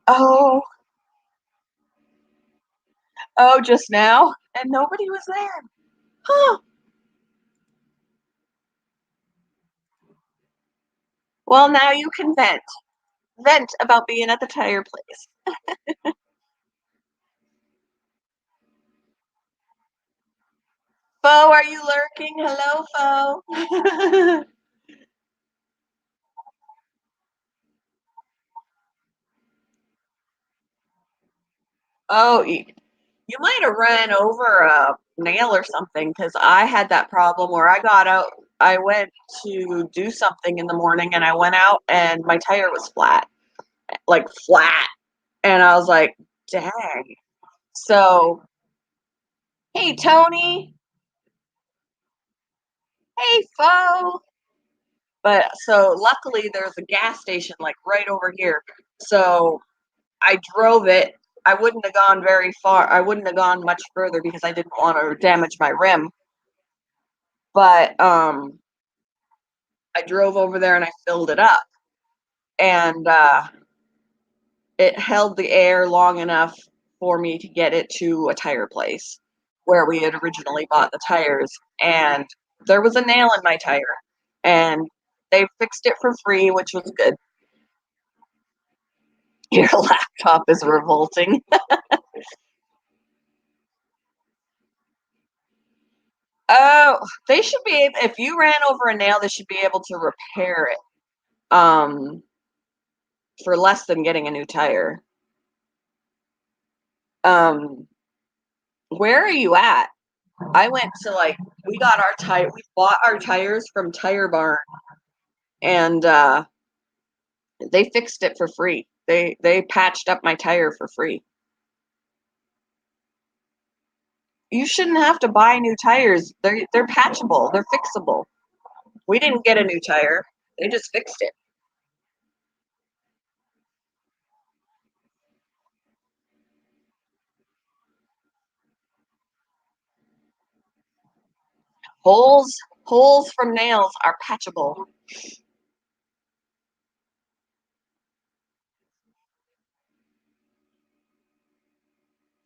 Oh, oh, just now, and nobody was there. Huh. Well, now you can vent. vent about being at the tire place. Fo, are you lurking? Hello, Fo. Oh, you might have ran over a nail or something because I had that problem where I got out. I went to do something in the morning and I went out and my tire was flat, like flat. And I was like, dang. So, hey, Tony. Hey, Fo. But so luckily there's a gas station like right over here. So I drove it. I wouldn't have gone very far. I wouldn't have gone much further because I didn't want to damage my rim. But I drove over there and I filled it up. And it held the air long enough for me to get it to a tire place where we had originally bought the tires. And there was a nail in my tire. And they fixed it for free, which was good. Your laptop is revolting. Oh, they should be able, if you ran over a nail, they should be able to repair it for less than getting a new tire. Um, where are you at? I went to like we bought our tires from Tire Barn and they fixed it for free. They patched up my tire for free. You shouldn't have to buy new tires. They're patchable. They're fixable. We didn't get a new tire. They just fixed it. Holes from nails are patchable.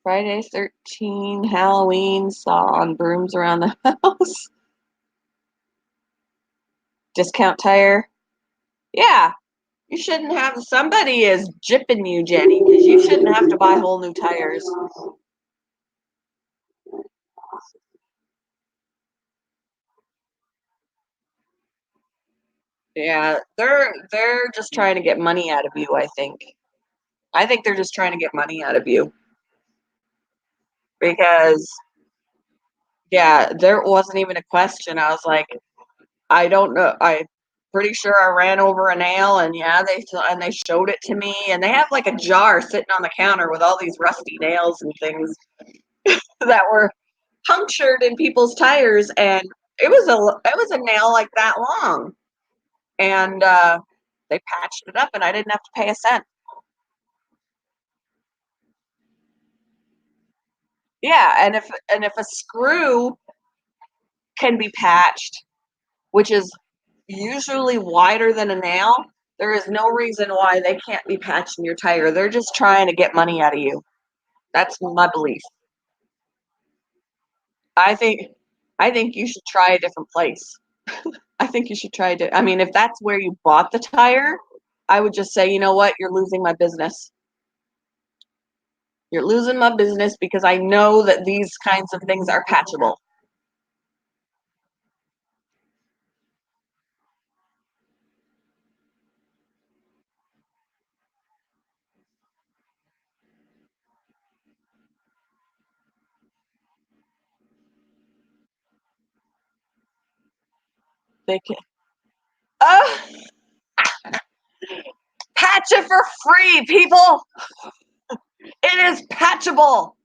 Friday 13, Halloween, saw on brooms around the house. Discount tire. Yeah, you shouldn't have, somebody is jipping you, Jenny, because you shouldn't have to buy whole new tires. Yeah, they're just trying to get money out of you, I think. I think they're just trying to get money out of you because yeah, there wasn't even a question. I was like, I don't know. I pretty sure I ran over a nail and yeah, they showed it to me and they have like a jar sitting on the counter with all these rusty nails and things that were punctured in people's tires and it was a nail like that long and they patched it up and I didn't have to pay a cent. Yeah, and if a screw can be patched, which is usually wider than a nail, there is no reason why they can't be patching your tire. They're just trying to get money out of you. That's my belief. I think I think you should try a different place. I think you should try to I mean, if that's where you bought the tire, I would just say, "You know what? You're losing my business. You're losing my business because I know that these kinds of things are patchable." They can patch it for free, people. It is patchable.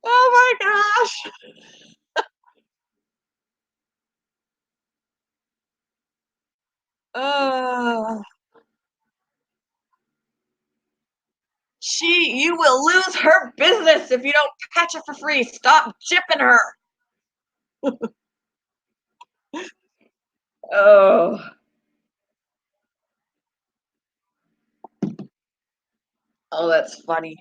Oh my gosh. Uh, you will lose her business if you don't patch it for free. Stop jipping her. Oh, oh, that's funny.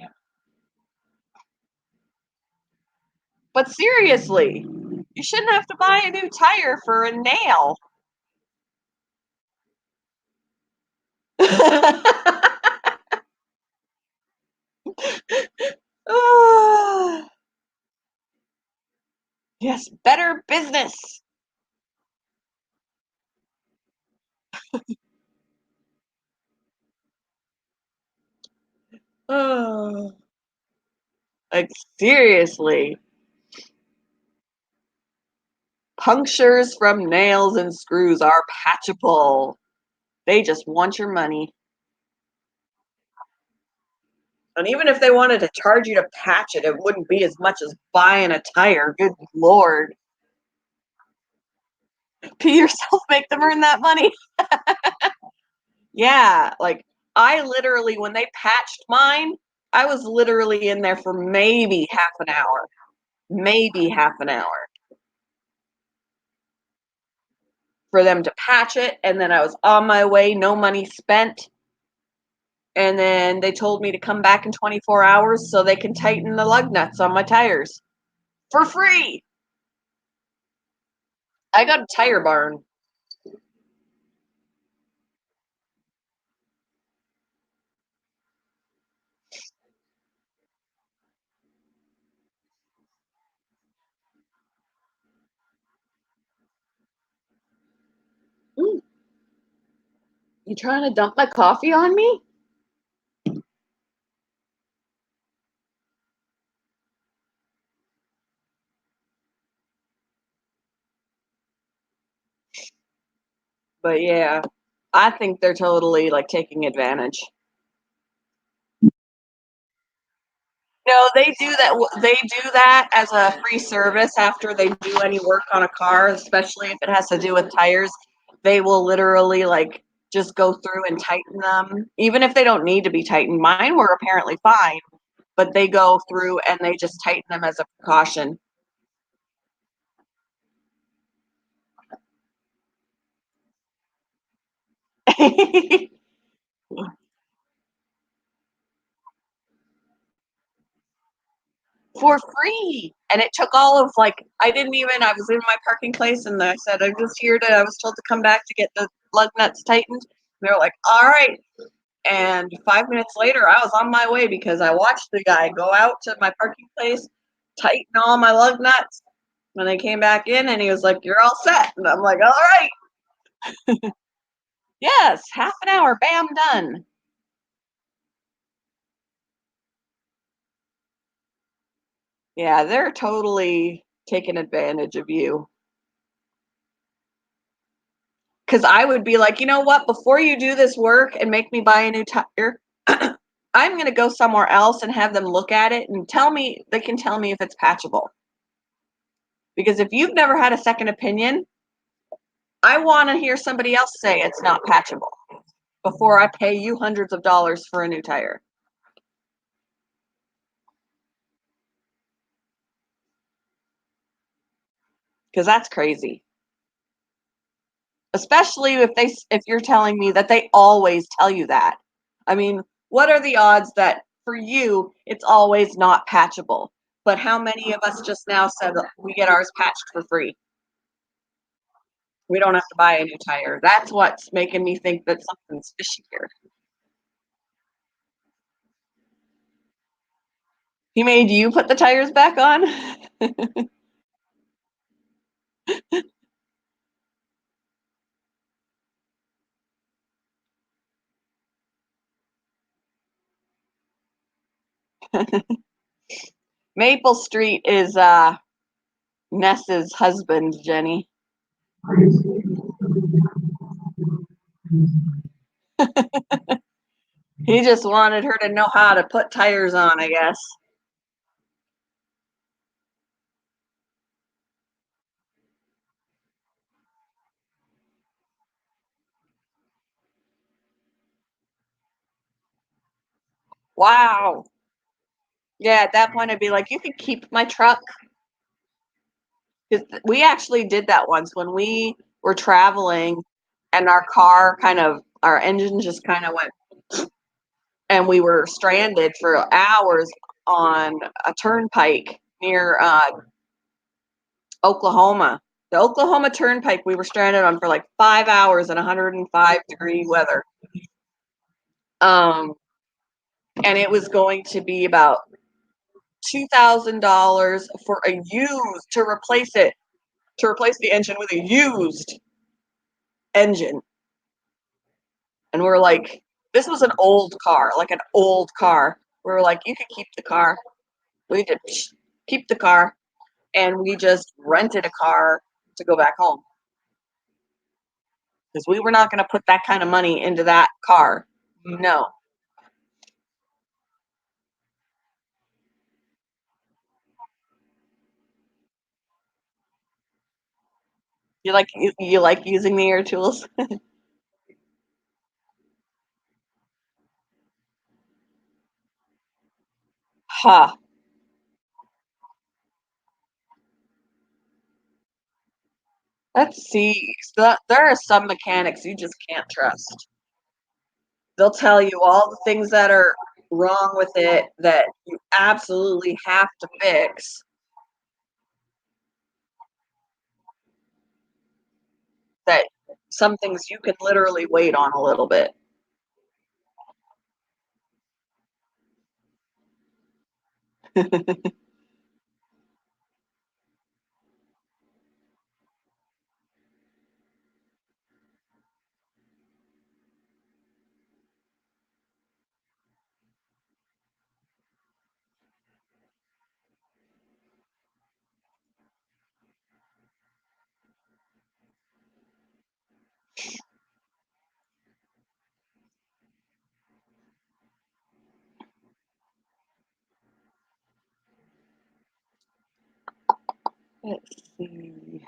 But seriously, you shouldn't have to buy a new tire for a nail. Ah, yes, better business. Oh, like seriously, punctures from nails and screws are patchable. They just want your money. And even if they wanted to charge you to patch it, it wouldn't be as much as buying a tire. Good Lord. Pee yourself, make them earn that money. Yeah, like I literally, when they patched mine, I was literally in there for maybe half an hour, maybe half an hour for them to patch it. And then I was on my way, no money spent. And then they told me to come back in 24 hours so they can tighten the lug nuts on my tires for free. I got a tire barn. Mm, you trying to dump my coffee on me? But yeah, I think they're totally like taking advantage. No, they do that. They do that as a free service after they do any work on a car, especially if it has to do with tires. They will literally like just go through and tighten them, even if they don't need to be tightened. Mine were apparently fine, but they go through and they just tighten them as a precaution. For free. And it took all of like I didn't even I was in my parking place and I said I'm just here to I was told to come back to get the lug nuts tightened. And they were like, all right. And 5 minutes later I was on my way because I watched the guy go out to my parking place, tighten all my lug nuts. When I came back in and he was like, you're all set. And I'm like, all right, yes, half an hour, bam, done. Yeah, they're totally taking advantage of you. Because I would be like, you know what? Before you do this work and make me buy a new tire, I'm going to go somewhere else and have them look at it and tell me, they can tell me if it's patchable. Because if you've never had a second opinion, I want to hear somebody else say it's not patchable before I pay you hundreds of dollars for a new tire. Because that's crazy. Especially if you're telling me that they always tell you that. I mean, what are the odds that for you it's always not patchable? But how many of us just now said we get ours patched for free? We don't have to buy a new tire. That's what's making me think that something's fishy here. He made you put the tires back on? Maple Street is Ness's husband, Jenny. He just wanted her to know how to put tires on, I guess. Wow. Yeah, at that point, I'd be like, you can keep my truck. 'Cause we actually did that once when we were traveling and our car kind of, our engine just kind of went, and we were stranded for hours on a turnpike near Oklahoma. The Oklahoma Turnpike we were stranded on for like 5 hours in 105-degree weather. Um, and it was going to be about $2,000 for a used to replace it, to replace the engine with a used engine. And we're like, this was an old car, like an old car. We were like, you can keep the car. We did keep the car, and we just rented a car to go back home because we were not going to put that kind of money into that car. No, you like using the air tools, huh? Let's see. So there are some mechanics you just can't trust. They'll tell you all the things that are wrong with it that you absolutely have to fix. That some things you can literally wait on a little bit. Let's see.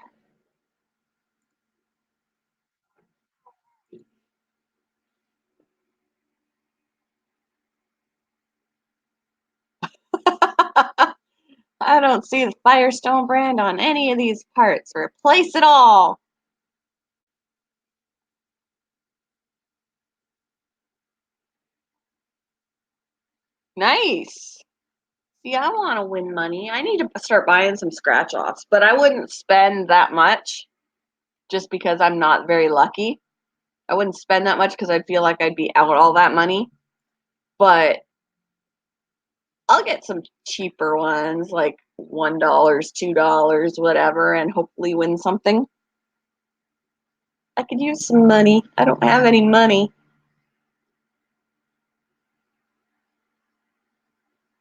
I don't see the Firestone brand on any of these parts. Replace it all. Nice. See, I want to win money. I need to start buying some scratch offs, but I wouldn't spend that much just because I'm not very lucky. I wouldn't spend that much because I'd feel like I'd be out all that money. But I'll get some cheaper ones, like $1, $2, whatever, and hopefully win something. I could use some money. I don't have any money.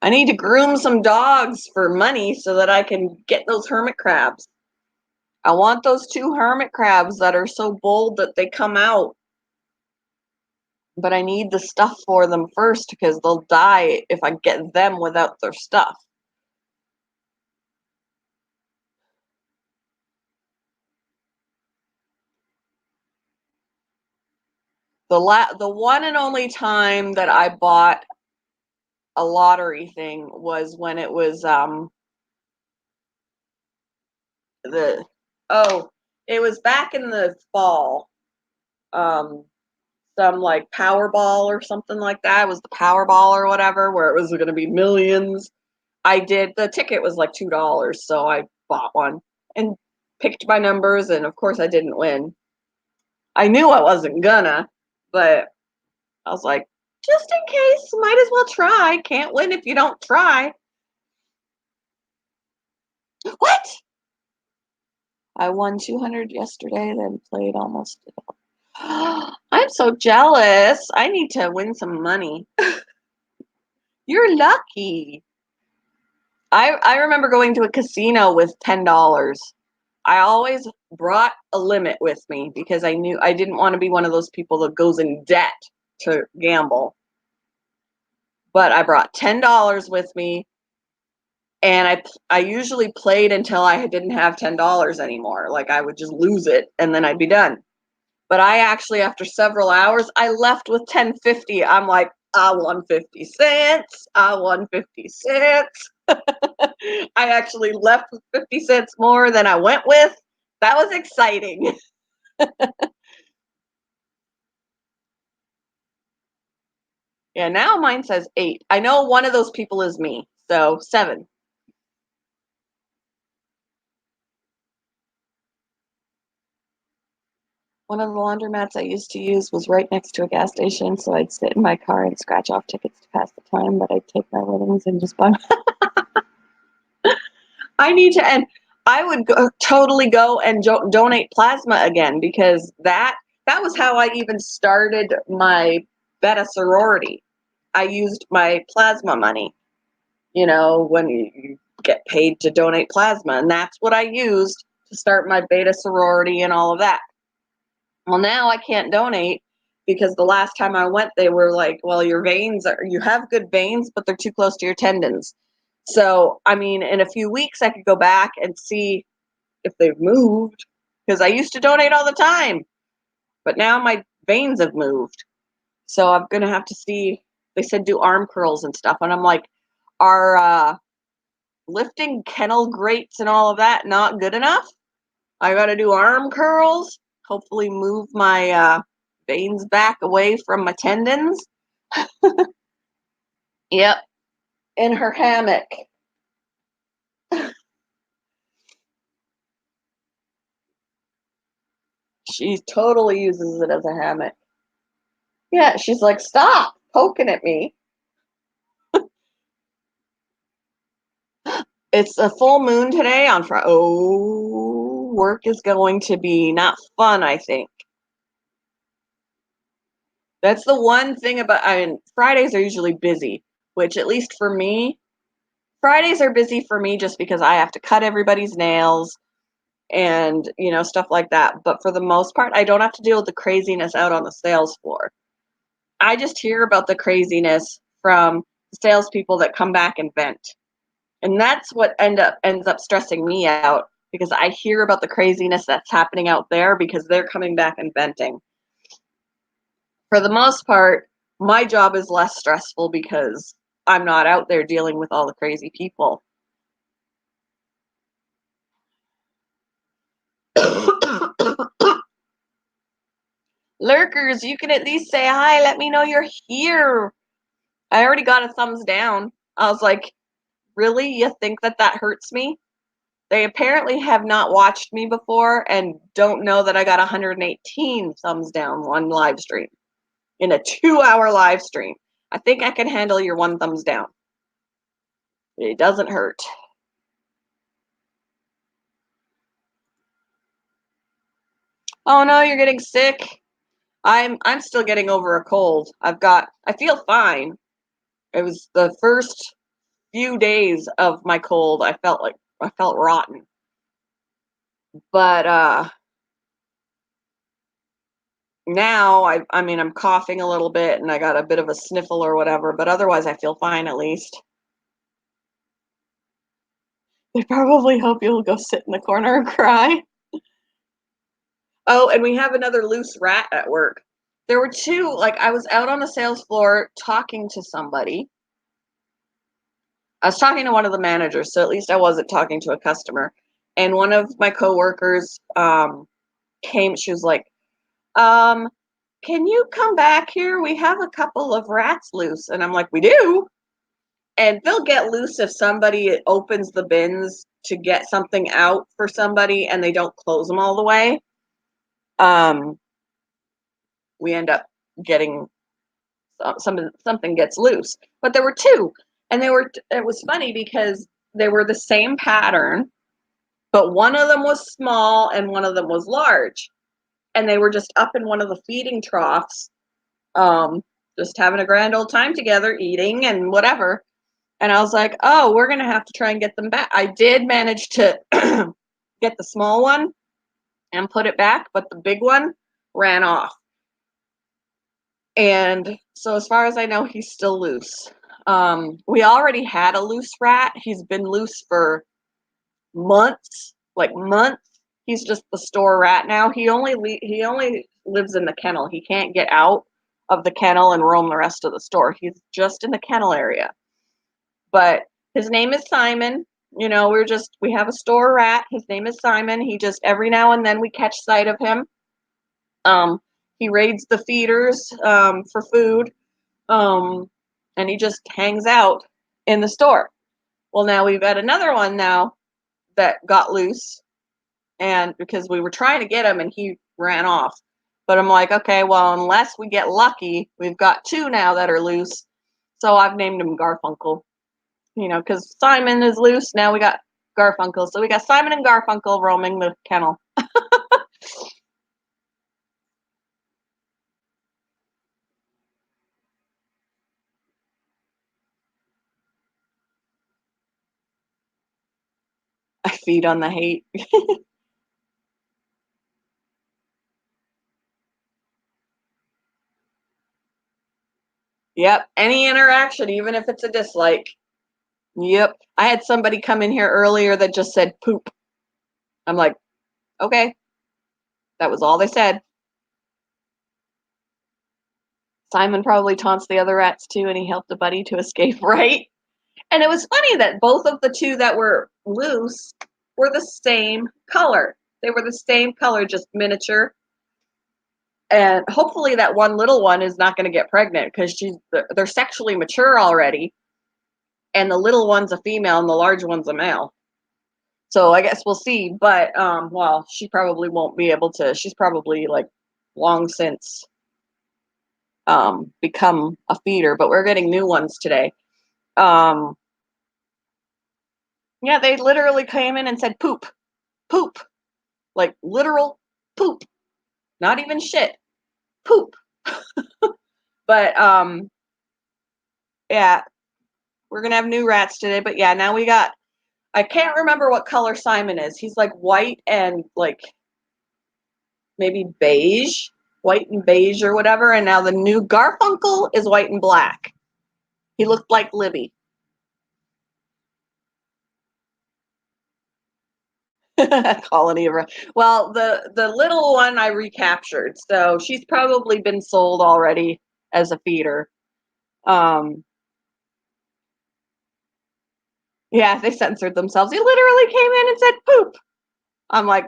I need to groom some dogs for money so that I can get those hermit crabs. I want those two hermit crabs that are so bold that they come out, but I need the stuff for them first because they'll die if I get them without their stuff. The one and only time that I bought a lottery thing was when it was the oh, it was back in the fall. Um some like Powerball or something like that. It was the Powerball or whatever, where it was going to be millions. I did the ticket was like $2, so I bought one and picked my numbers, and of course I didn't win. I knew I wasn't gonna, but I was like, just in case, might as well try. Can't win if you don't try. What? I won 200 yesterday, then played almost. I'm so jealous. I need to win some money. You're lucky. I remember going to a casino with $10. I always brought a limit with me because I knew I didn't want to be one of those people that goes in debt to gamble. But I brought $10 with me, and I usually played until I didn't have $10 anymore. Like I would just lose it and then I'd be done. But I actually, after several hours, I left with 10.50. I'm like, I won 50 cents. I won 50 cents. I actually left with 50 cents more than I went with. That was exciting. Yeah, now mine says 8. I know one of those people is me. So 7. One of the laundromats I used to use was right next to a gas station, so I'd sit in my car and scratch off tickets to pass the time, but I'd take my winnings and just buy. I need to, and I would totally go and donate plasma again because that was how I even started my Beta sorority. I used my plasma money, when you get paid to donate plasma, and that's what I used to start my Beta sorority and all of that. Well, now I can't donate because the last time I went, they were like, well, you have good veins, but they're too close to your tendons. So, I mean, in a few weeks, I could go back and see if they've moved because I used to donate all the time, but now my veins have moved. So I'm going to have to see. They said do arm curls and stuff. And I'm like, are lifting kennel grates and all of that not good enough? I got to do arm curls, hopefully move my veins back away from my tendons. Yep, in her hammock. She totally uses it as a hammock. Yeah, she's like, stop poking at me. It's a full moon today on Friday. Oh, work is going to be not fun, I think. That's the one thing about, I mean, Fridays are usually busy, which at least for me, Fridays are busy for me just because I have to cut everybody's nails and, stuff like that. But for the most part, I don't have to deal with the craziness out on the sales floor. I just hear about the craziness from the salespeople that come back and vent. And that's what ends up stressing me out because I hear about the craziness that's happening out there because they're coming back and venting. For the most part, my job is less stressful because I'm not out there dealing with all the crazy people. Lurkers, you can at least say hi. Let me know you're here. I already got a thumbs down. I was like, really? You think that hurts me? They apparently have not watched me before and don't know that I got 118 thumbs down one live stream in a 2-hour live stream. I think I can handle your one thumbs down. It doesn't hurt. Oh no, you're getting sick. I'm still getting over a cold. I feel fine. It was the first few days of my cold. I felt rotten. But now I mean I'm coughing a little bit and I got a bit of a sniffle or whatever, but otherwise I feel fine at least. They probably hope you'll go sit in the corner and cry. Oh, and we have another loose rat at work. There were two, like I was out on the sales floor talking to somebody. I was talking to one of the managers, so at least I wasn't talking to a customer. And one of my coworkers came, she was like, um, can you come back here? We have a couple of rats loose. And I'm like, we do? And they'll get loose if somebody opens the bins to get something out for somebody and they don't close them all the way. Um, we end up getting something gets loose. But there were two, and it was funny because they were the same pattern, but one of them was small and one of them was large, and they were just up in one of the feeding troughs, um, just having a grand old time together, eating and whatever. And I was like, oh, we're gonna have to try and get them back. I did manage to get the small one and put it back, but the big one ran off. And so, as far as I know, he's still loose. We already had a loose rat. He's been loose for months, like months. He's just the store rat now. He only lives in the kennel. He can't get out of the kennel and roam the rest of the store. He's just in the kennel area. But his name is Simon. We have a store rat. His name is Simon. He just every now and then we catch sight of him. Um, he raids the feeders for food, um, and he just hangs out in the store. Well, now we've got another one now that got loose, and because we were trying to get him and he ran off. But I'm like, okay, well, unless we get lucky, we've got two now that are loose. So I've named him Garfunkel. Because Simon is loose. Now we got Garfunkel. So we got Simon and Garfunkel roaming the kennel. I feed on the hate. Yep. Any interaction, even if it's a dislike. Yep. I had somebody come in here earlier that just said poop. I'm like, okay. That was all they said. Simon probably taunts the other rats too, and he helped the buddy to escape, right? And it was funny that both of the two that were loose were the same color. They were the same color, just miniature. And hopefully that one little one is not going to get pregnant because they're sexually mature already, and the little one's a female and the large one's a male. So I guess we'll see. But well, she probably won't be able to. She's probably like long since become a feeder, but we're getting new ones today. Um, yeah, they literally came in and said poop, poop, like literal poop, not even shit, poop. But yeah, we're gonna have new rats today. But yeah, now we got. I can't remember what color Simon is. He's like white and like maybe beige, white and beige or whatever. And now the new Garfunkel is white and black. He looked like Libby. Colony of well, the little one I recaptured, so she's probably been sold already as a feeder. Um, yeah, they censored themselves. He literally came in and said poop. I'm like,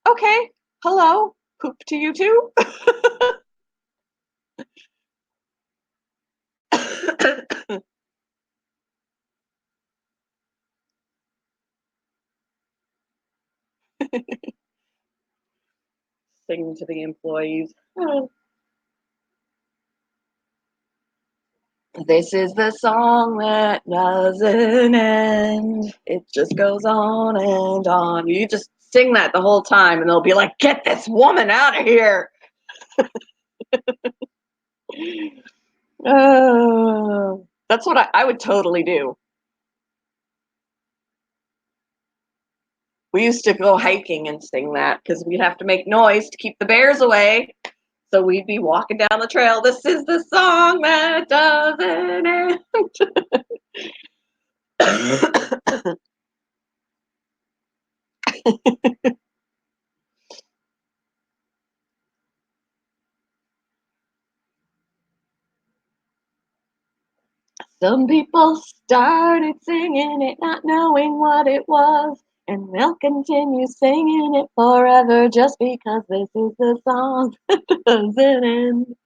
okay, hello, poop to you too. Singing to the employees. This is the song that doesn't end. It just goes on and on. You just sing that the whole time, and they'll be like, "Get this woman out of here!" That's what I would totally do. We used to go hiking and sing that because we'd have to make noise to keep the bears away. So we'd be walking down the trail. This is the song that doesn't end. Some people started singing it, not knowing what it was, and they'll continue singing it forever just because this is the song that doesn't end.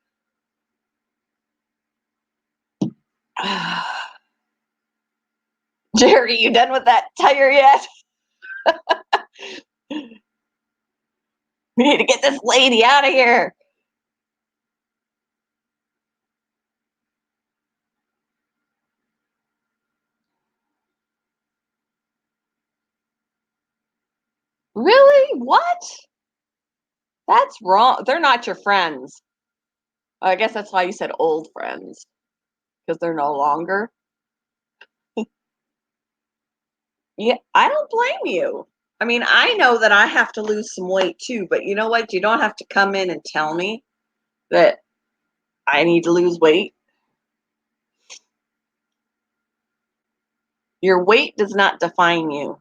Jerry, you done with that tire yet? We need to get this lady out of here. Really? What? That's wrong. They're not your friends. I guess that's why you said old friends, because they're no longer. Yeah, I don't blame you. I mean, I know that I have to lose some weight too, but you know what? You don't have to come in and tell me that I need to lose weight. Your weight does not define you.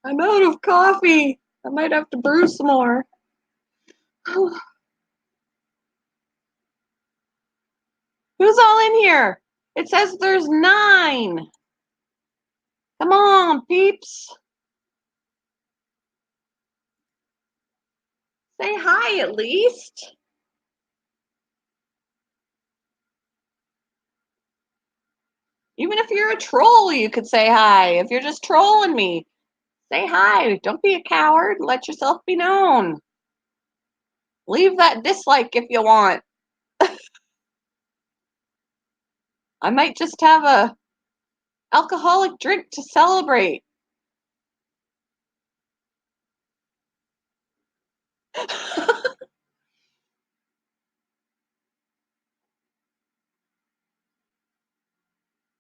I'm out of coffee. I might have to brew some more. Who's all in here? It says there's 9. Come on, peeps. Say hi at least. Even if you're a troll, you could say hi. If you're just trolling me, say hi. Don't be a coward. Let yourself be known. Leave that dislike if you want. I might just have a alcoholic drink to celebrate.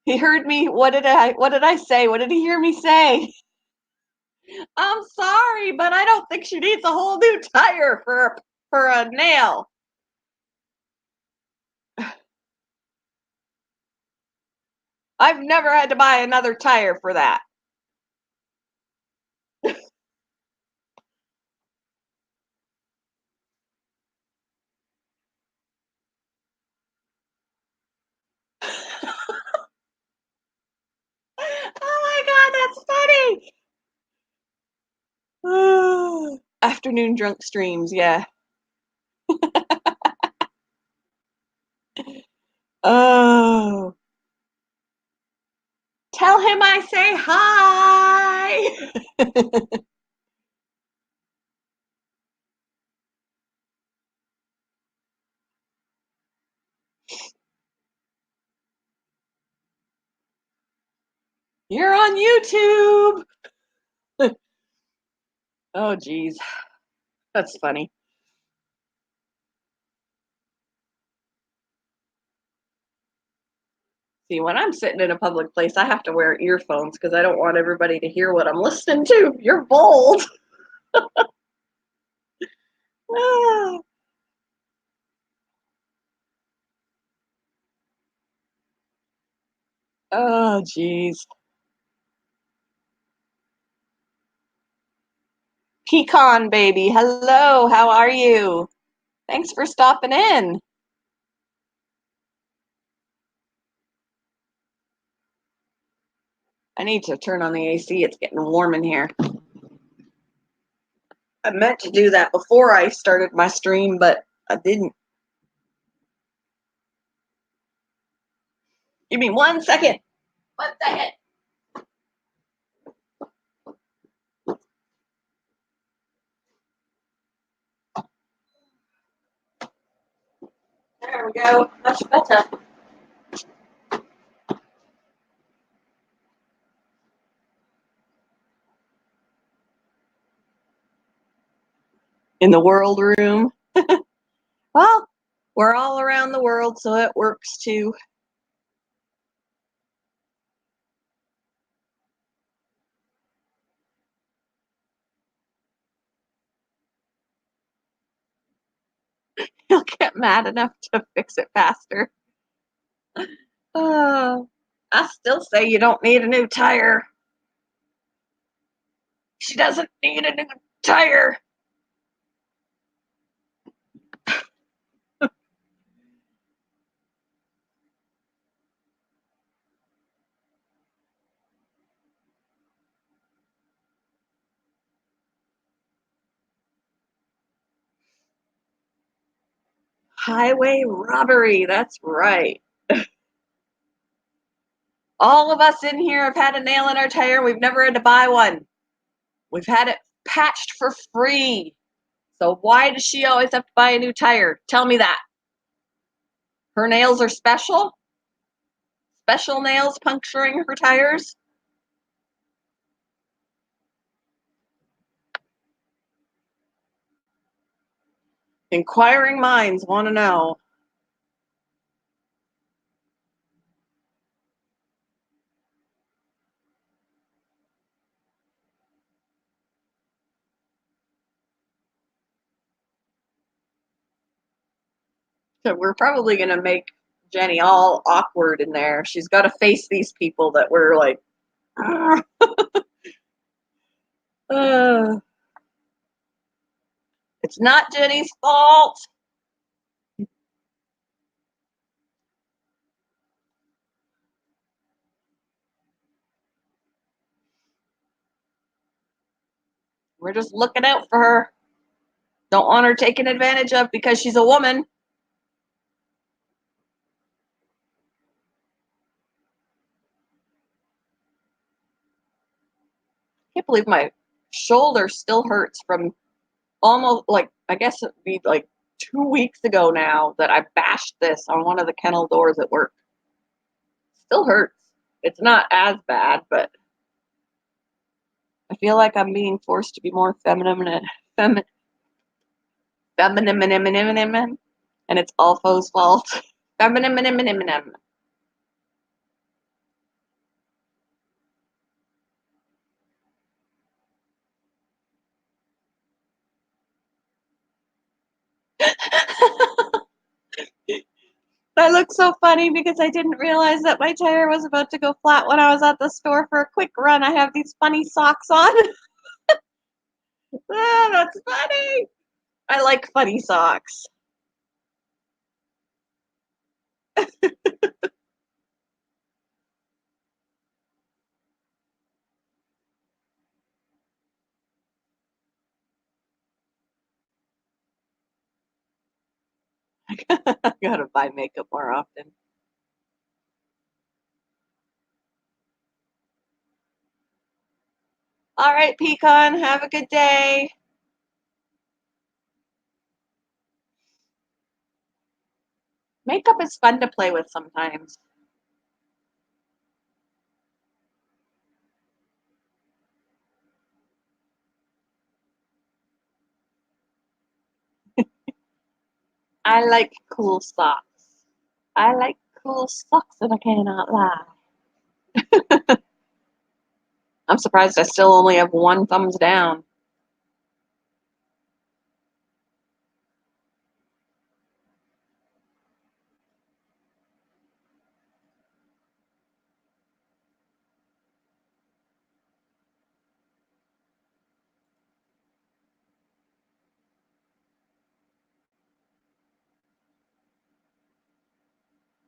He heard me. What did I say? What did he hear me say? I'm sorry, but I don't think she needs a whole new tire for a nail. I've never had to buy another tire for that. Oh my god, that's funny. Afternoon drunk streams, yeah. Oh. Tell him I say hi. You're on YouTube. Oh geez. That's funny. See, when I'm sitting in a public place, I have to wear earphones because I don't want everybody to hear what I'm listening to. You're bold. Oh, geez. Pecan baby, hello. How are you? Thanks for stopping in. I need to turn on the AC. It's getting warm in here. I meant to do that before I started my stream, but I didn't. Give me 1 second. 1 second. There we go. Much better. In the world room. Well, we're all around the world, so it works too. You'll get mad enough to fix it faster. Oh, I still say you don't need a new tire. She doesn't need a new tire. Highway robbery, that's right. All of us in here have had a nail in our tire. We've never had to buy one. We've had it patched for free. So why does she always have to buy a new tire? Tell me that. Her nails are special? Special nails puncturing her tires? Inquiring minds want to know. So we're probably going to make Jenny all awkward in there. She's got to face these people that we're like, uh, it's not Jenny's fault. We're just looking out for her. Don't want her taken advantage of because she's a woman. I can't believe my shoulder still hurts from almost like, I guess it'd be like 2 weeks ago now that I bashed this on one of the kennel doors at work. Still hurts. It's not as bad, but I feel like I'm being forced to be more feminine, and it's all Foe's fault. Feminine. That looks so funny because I didn't realize that my tire was about to go flat when I was at the store for a quick run. I have these funny socks on. Ah, that's funny. I like funny socks. I gotta buy makeup more often. All right, Pecan, have a good day. Makeup is fun to play with sometimes. I like cool socks. I like cool socks and I cannot lie. I'm surprised I still only have one thumbs down.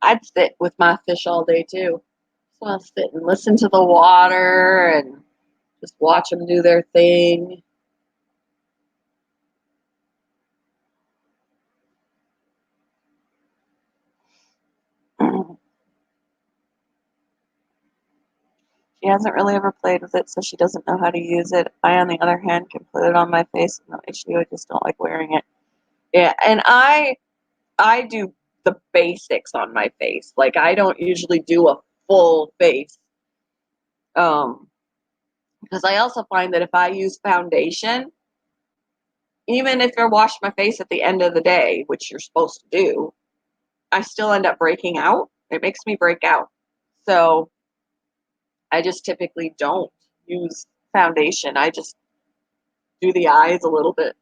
I'd sit with my fish all day too. So I'll sit and listen to the water and just watch them do their thing. She hasn't really ever played with it, so she doesn't know how to use it. I, on the other hand, can put it on my face, no issue. I just don't like wearing it. Yeah, and I do the basics on my face. Like I don't usually do a full face. Um, because I also find that if I use foundation, even if I wash my face at the end of the day, which you're supposed to do, I still end up breaking out. It makes me break out. So I just typically don't use foundation. I just do the eyes a little bit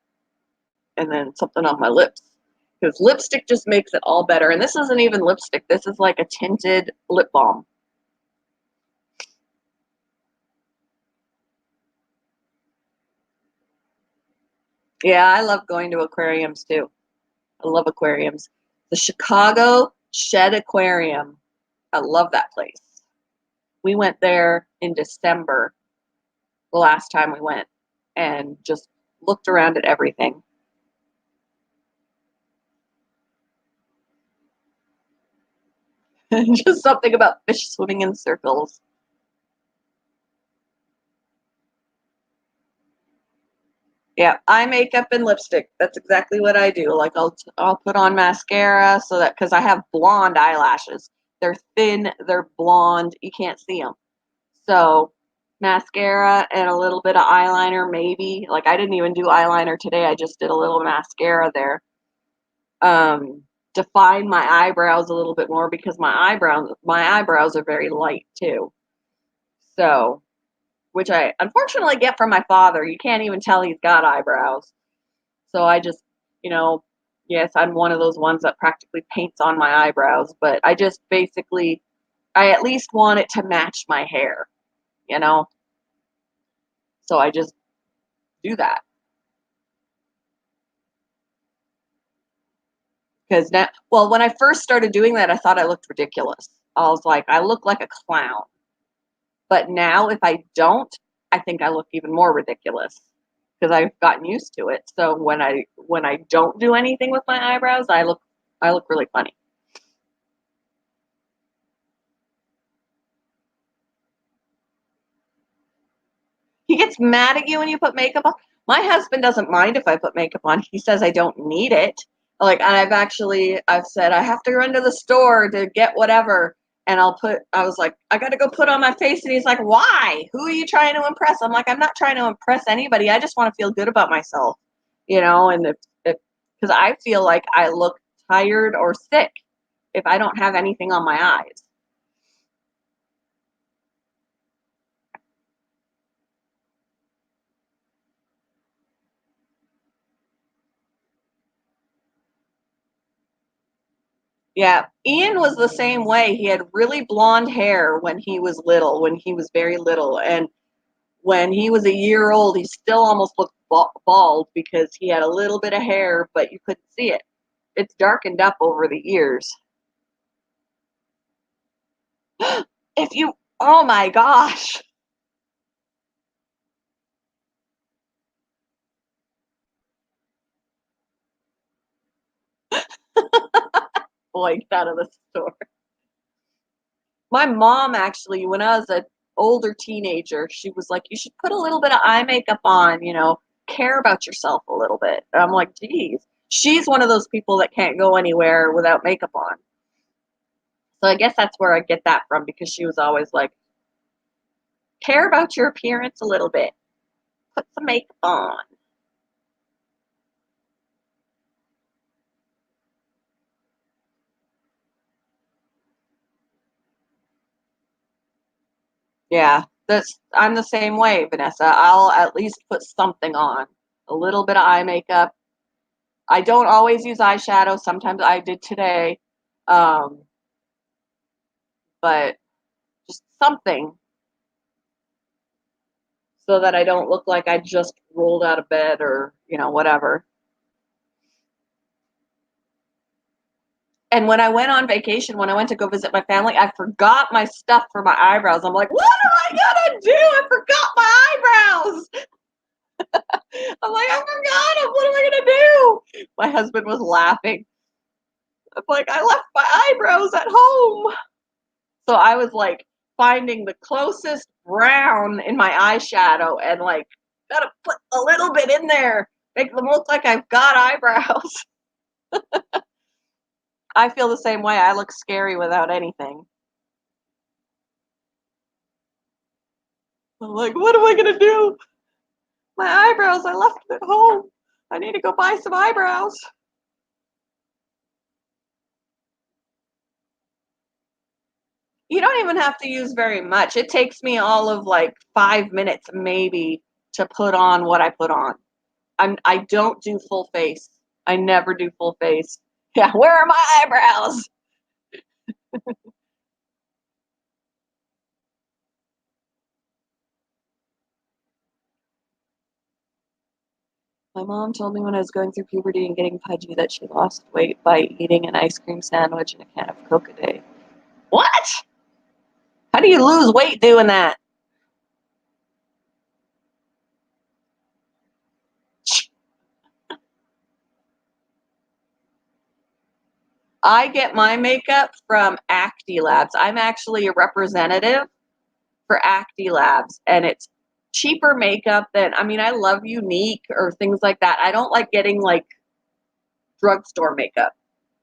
and then something on my lips. Because lipstick just makes it all better. And this isn't even lipstick. This is like a tinted lip balm. Yeah, I love going to aquariums too. I love aquariums. The Chicago Shed Aquarium. I love that place. We went there in December the last time we went and just looked around at everything. Just something about fish swimming in circles. Yeah, eye makeup and lipstick. That's exactly what I do. Like I'll put on mascara so that because I have blonde eyelashes. They're thin, they're blonde. You can't see them. So mascara and a little bit of eyeliner, maybe. Like I didn't even do eyeliner today. I just did a little mascara there. Define my eyebrows a little bit more because my eyebrows are very light too. So, which I unfortunately get from my father. You can't even tell he's got eyebrows. So I just, you know, yes, I'm one of those ones that practically paints on my eyebrows, but I just basically, I at least want it to match my hair, you know? So I just do that. Because now, well, when I first started doing that, I thought I looked ridiculous. I was like, I look like a clown. But now, if I don't, I think I look even more ridiculous because I've gotten used to it. So when I don't do anything with my eyebrows, I look really funny. He gets mad at you when you put makeup on. My husband doesn't mind if I put makeup on. He says I don't need it. Like, and I've said I have to run to the store to get whatever, and I was like, I got to go put on my face, and he's like, why? Who are you trying to impress? I'm like, I'm not trying to impress anybody. I just want to feel good about myself, And if because I feel like I look tired or sick if I don't have anything on my eyes. Yeah, Ian was the same way. He had really blonde hair when he was little, when he was very little. And when he was a year old, he still almost looked bald because he had a little bit of hair, but you couldn't see it. It's darkened up over the years. If you, oh my gosh, boy, get out of the store. My mom actually, when I was an older teenager, she was like, you should put a little bit of eye makeup on, care about yourself a little bit. And I'm like, geez. She's one of those people that can't go anywhere without makeup on. So I guess that's where I get that from because she was always like, care about your appearance a little bit. Put some makeup on. Yeah, I'm the same way, Vanessa. I'll at least put something on. A little bit of eye makeup. I don't always use eyeshadow. Sometimes I did today. Um, but just something so that I don't look like I just rolled out of bed or, whatever. And when I went on vacation, when I went to go visit my family, I forgot my stuff for my eyebrows. I'm like, what am I gonna do? I forgot my eyebrows. I'm like, I forgot them. What am I gonna do? My husband was laughing. I'm like, I left my eyebrows at home. So I was like finding the closest brown in my eyeshadow and like gotta put a little bit in there, make them look like I've got eyebrows. I feel the same way. I look scary without anything. I'm like, what am I gonna do? My eyebrows, I left them at home. I need to go buy some eyebrows. You don't even have to use very much. It takes me all of like 5 minutes maybe to put on what I put on. I don't do full face. I never do full face. Yeah, where are my eyebrows? My mom told me when I was going through puberty and getting pudgy that she lost weight by eating an ice cream sandwich and a can of Coke a day. What? How do you lose weight doing that? I get my makeup from Acti Labs. I'm actually a representative for Acti Labs, and it's cheaper makeup than, I mean, I love Unique or things like that. I don't like getting like drugstore makeup.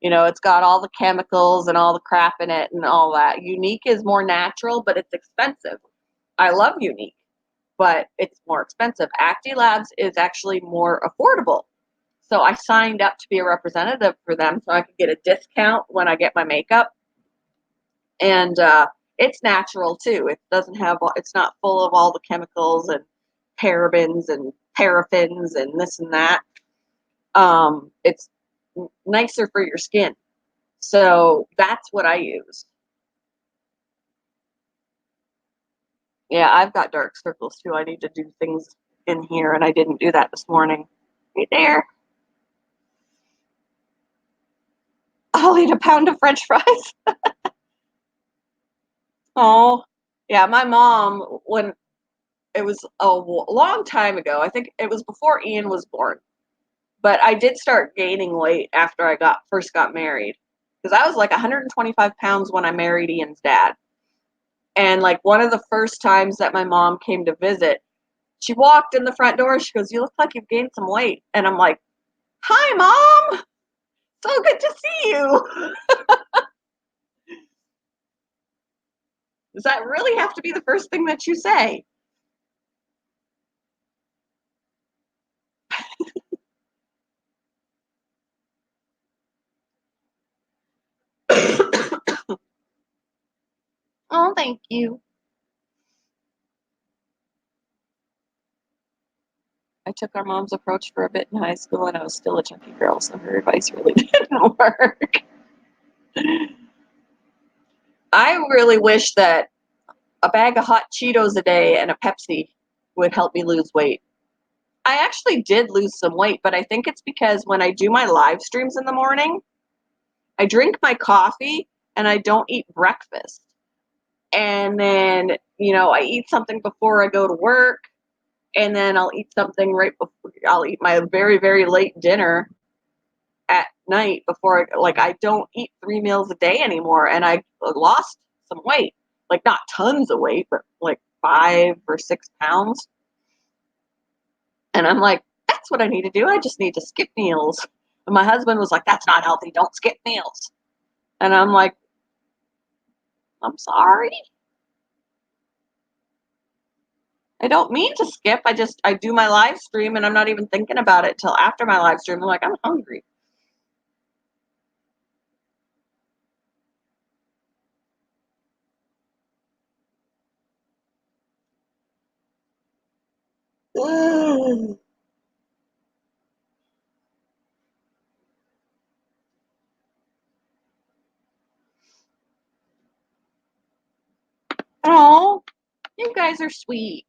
It's got all the chemicals and all the crap in it and all that. Unique is more natural, but it's expensive. I love Unique, but it's more expensive. Acti Labs is actually more affordable. So I signed up to be a representative for them so I could get a discount when I get my makeup. And it's natural too. It's not full of all the chemicals and parabens and paraffins and this and that. It's nicer for your skin. So that's what I use. Yeah, I've got dark circles too. I need to do things in here, and I didn't do that this morning. Right there. I'll eat a pound of French fries. Oh, yeah. My mom, when it was a long time ago. I think it was before Ian was born. But I did start gaining weight after I first got married. Because I was like 125 pounds when I married Ian's dad. And like one of the first times that my mom came to visit, she walked in the front door. She goes, "You look like you've gained some weight." And I'm like, "Hi, Mom. So good to see you." Does that really have to be the first thing that you say? Oh, thank you. I took our mom's approach for a bit in high school and I was still a chunky girl, so her advice really didn't work. I really wish that a bag of hot Cheetos a day and a Pepsi would help me lose weight. I actually did lose some weight, but I think it's because when I do my live streams in the morning, I drink my coffee and I don't eat breakfast. And then, I eat something before I go to work, and then I'll eat something right before I'll eat my very, very late dinner at night before I don't eat 3 meals a day anymore. And I lost some weight, like not tons of weight, but like 5 or 6 pounds. And I'm like, that's what I need to do. I just need to skip meals. And my husband was like, that's not healthy. Don't skip meals. And I'm like, I'm sorry. I don't mean to skip. I do my live stream and I'm not even thinking about it till after my live stream. I'm like, I'm hungry. Oh, you guys are sweet.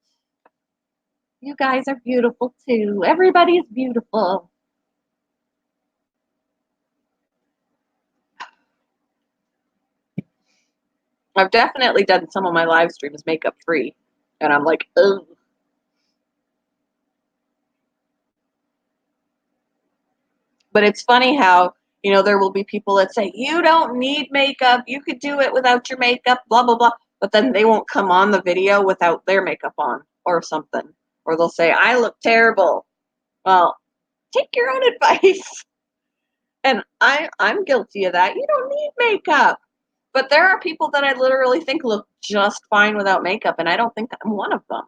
You guys are beautiful too. Everybody's beautiful. I've definitely done some of my live streams makeup free. And I'm like, ugh. But it's funny how, there will be people that say, you don't need makeup. You could do it without your makeup, blah, blah, blah. But then they won't come on the video without their makeup on or something. Or they'll say, I look terrible. Well, take your own advice. And I'm guilty of that. You don't need makeup. But there are people that I literally think look just fine without makeup, and I don't think I'm one of them.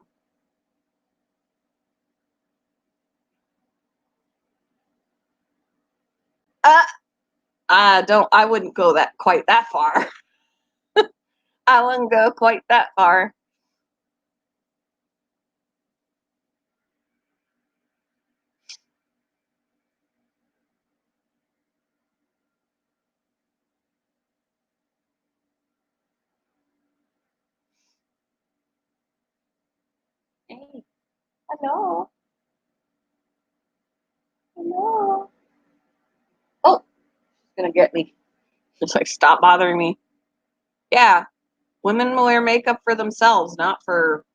Uh, I wouldn't go that quite that far. I wouldn't go quite that far. Hey, hello, hello. Oh, she's gonna get me. She's like, stop bothering me. Yeah, women wear makeup for themselves, not for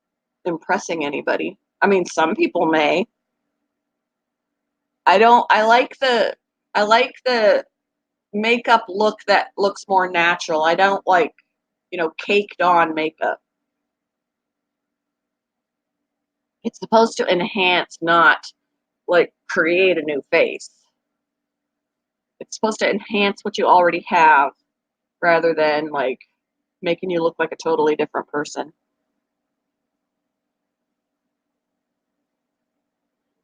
impressing anybody. I mean, some people may. I don't. I like the makeup look that looks more natural. I don't like, caked on makeup. It's supposed to enhance, not like create a new face. It's supposed to enhance what you already have rather than like making you look like a totally different person.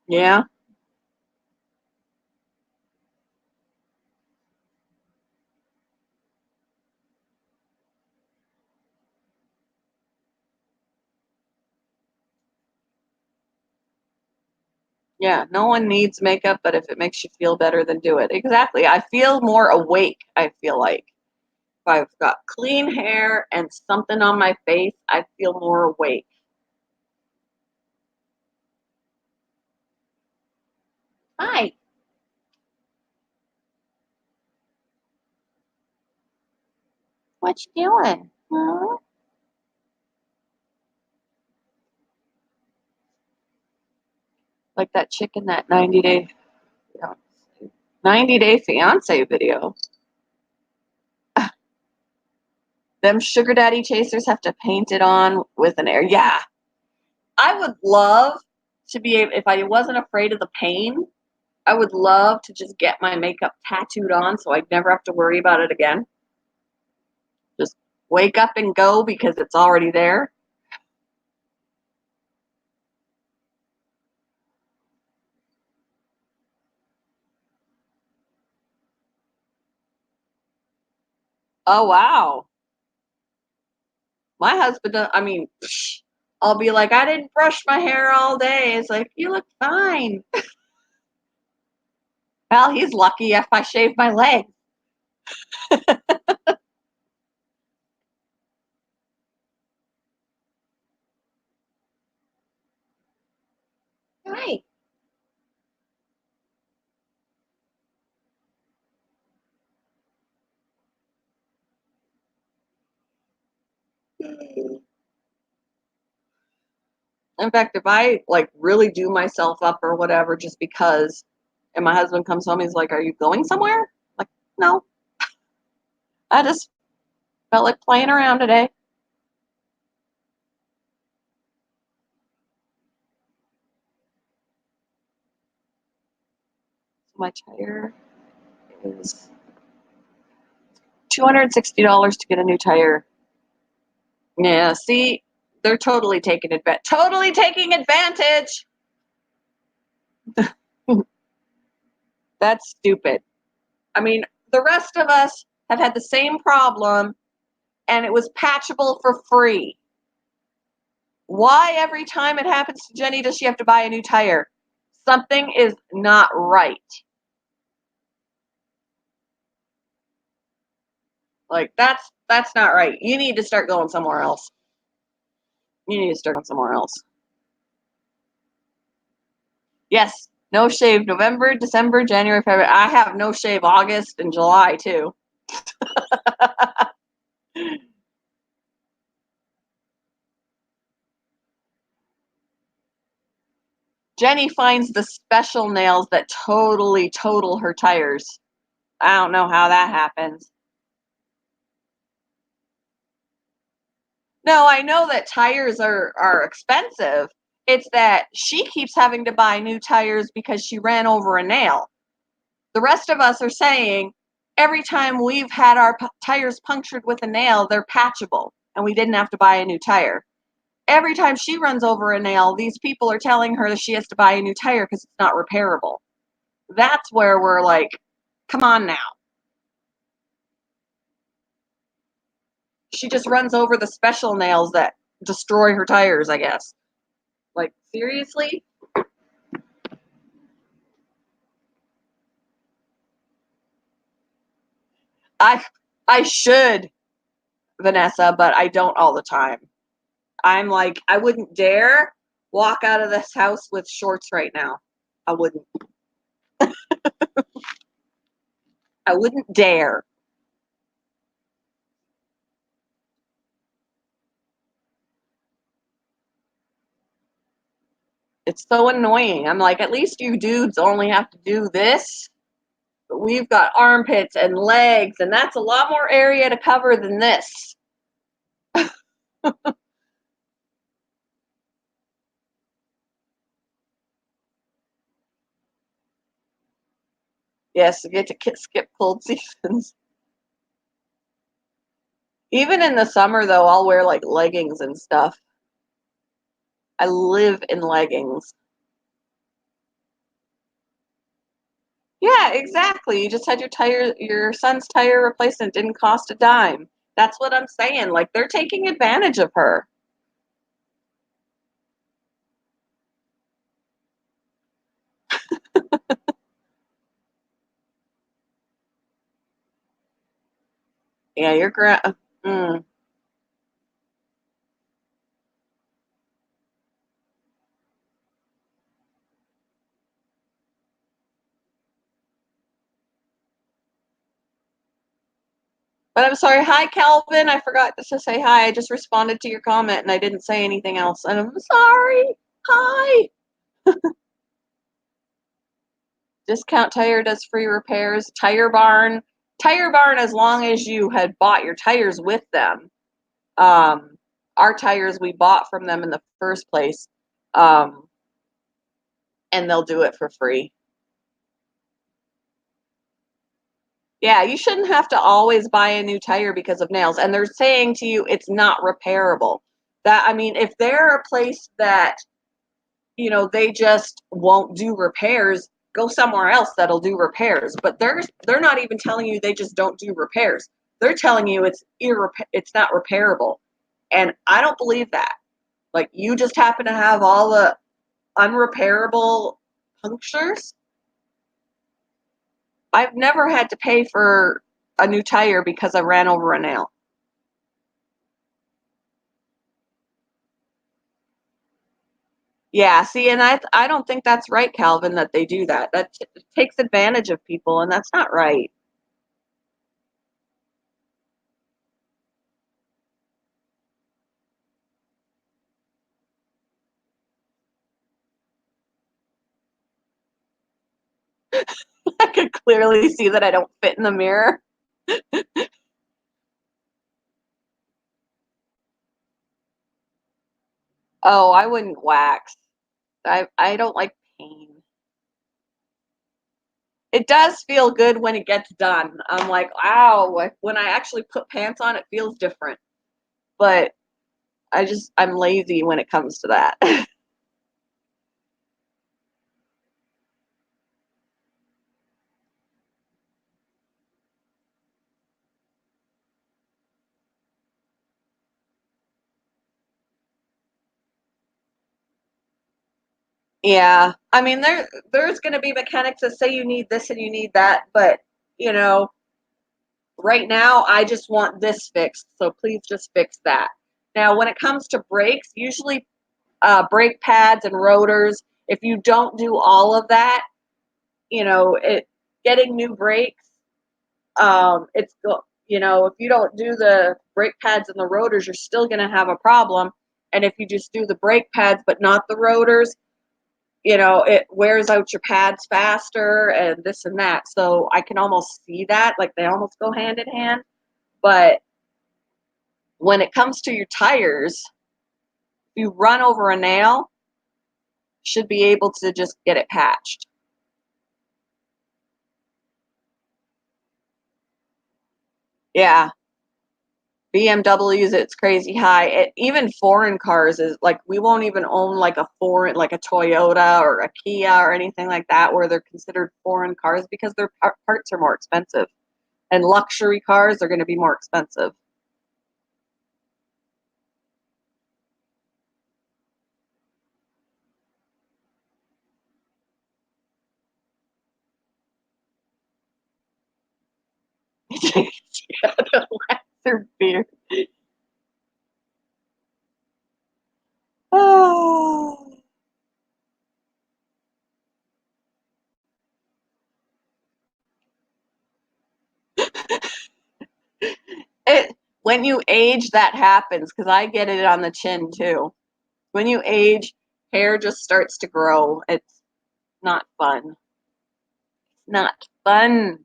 Yeah. Yeah. No one needs makeup, but if it makes you feel better, then do it. Exactly. I feel more awake, I feel like. If I've got clean hair and something on my face, I feel more awake. Hi. What you doing? Huh? Like that chick in that 90 Day Fiance video. Them sugar daddy chasers have to paint it on with an air. Yeah. I would love to be able, if I wasn't afraid of the pain, I would love to just get my makeup tattooed on so I'd never have to worry about it again. Just wake up and go because it's already there. Oh, wow. My husband, I mean, I'll be like, I didn't brush my hair all day. It's like, you look fine. Well, he's lucky if I shave my legs. Right. In fact, if I like really do myself up or whatever, just because, and my husband comes home, he's like, "Are you going somewhere?" Like, no, I just felt like playing around today. So my tire is $260 to get a new tire. Yeah, see, they're totally taking advantage. Totally taking advantage. That's stupid. I mean, the rest of us have had the same problem, and it was patchable for free. Why every time it happens to Jenny does she have to buy a new tire? Something is not right. Like that's not right. You need to start going somewhere else. You need to start going somewhere else. Yes, no shave November, December, January, February. I have no shave August and July too. Jenny finds the special nails that totally total her tires. I don't know how that happens. No, I know that tires are expensive. It's that she keeps having to buy new tires because she ran over a nail. The rest of us are saying every time we've had our tires punctured with a nail, they're patchable and we didn't have to buy a new tire. Every time she runs over a nail, these people are telling her that she has to buy a new tire because it's not repairable. That's where we're like, come on now. She just runs over the special nails that destroy her tires, I guess. Like, seriously? I I should, Vanessa, but I don't all the time. I'm like, I wouldn't dare walk out of this house with shorts right now. I wouldn't. I wouldn't dare. It's so annoying. I'm like, at least you dudes only have to do this. But we've got armpits and legs, and that's a lot more area to cover than this. Yes, you get to skip cold seasons. Even in the summer, though, I'll wear like leggings and stuff. I live in leggings. Yeah, exactly. You just had your son's tire replaced and it didn't cost a dime. That's what I'm saying. Like they're taking advantage of her. Yeah, you're mm. But I'm sorry. Hi, Calvin. I forgot to say hi. I just responded to your comment and I didn't say anything else. And I'm sorry. Hi. Discount Tire does free repairs. Tire Barn, as long as you had bought your tires with them. Um, our tires we bought from them in the first place, um, and they'll do it for free. Yeah, you shouldn't have to always buy a new tire because of nails. And they're saying to you it's not repairable. That I mean, if they're a place that, they just won't do repairs, go somewhere else that'll do repairs. But they're not even telling you they just don't do repairs. They're telling you it's not repairable. And I don't believe that. Like you just happen to have all the unrepairable punctures. I've never had to pay for a new tire because I ran over a nail. Yeah, see, and I don't think that's right, Calvin, that they do that. That takes advantage of people, and that's not right. I could clearly see that I don't fit in the mirror. Oh, I wouldn't wax. I don't like pain. It does feel good when it gets done. I'm like, ow, when I actually put pants on, it feels different. But I'm lazy when it comes to that. Yeah. I mean, there's going to be mechanics that say you need this and you need that, but you know, right now I just want this fixed, so please just fix that. Now, when it comes to brakes, usually brake pads and rotors, if you don't do all of that, it getting new brakes, if you don't do the brake pads and the rotors, you're still going to have a problem. And if you just do the brake pads but not the rotors, it wears out your pads faster and this and that. So I can almost see that, like they almost go hand in hand. But when it comes to your tires, if you run over a nail, should be able to just get it patched. Yeah, BMWs, it's crazy high. Even foreign cars is like we won't even own like like a Toyota or a Kia or anything like that where they're considered foreign cars because their parts are more expensive. And luxury cars are going to be more expensive. Yeah, the lesser beer. Oh. It when you age, that happens because I get it on the chin too. When you age, hair just starts to grow. It's not fun. Not fun.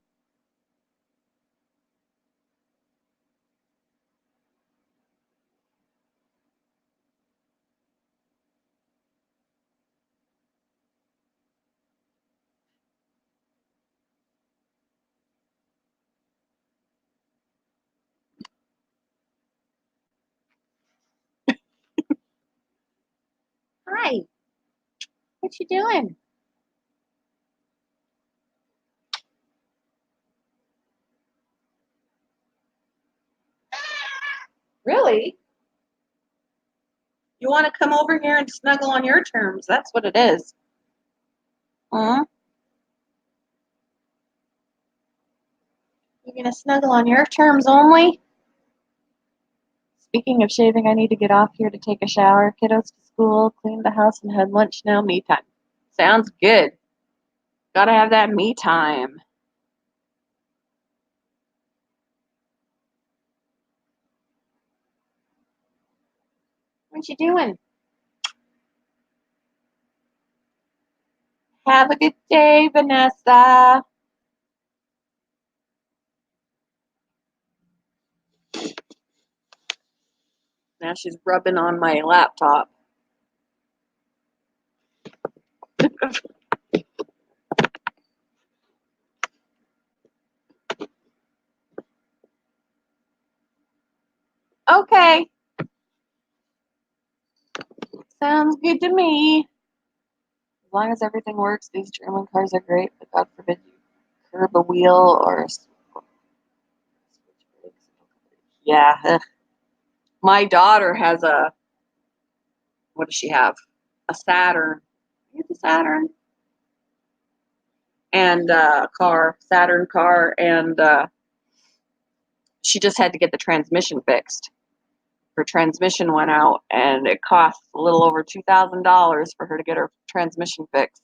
Hi, what you doing? Really? You want to come over here and snuggle on your terms? That's what it is. Huh? You gonna snuggle on your terms only? Speaking of shaving, I need to get off here to take a shower. Kiddos to school, clean the house, and head lunch now. Me time. Sounds good. Gotta have that me time. What you doing? Have a good day, Vanessa. Now she's rubbing on my laptop. Okay. Sounds good to me. As long as everything works, these German cars are great, but God forbid you curb a wheel or yeah. My daughter has a, what does she have? A Saturn. It's a Saturn. And Saturn car, and she just had to get the transmission fixed. Her transmission went out, and it cost a little over $2,000 for her to get her transmission fixed.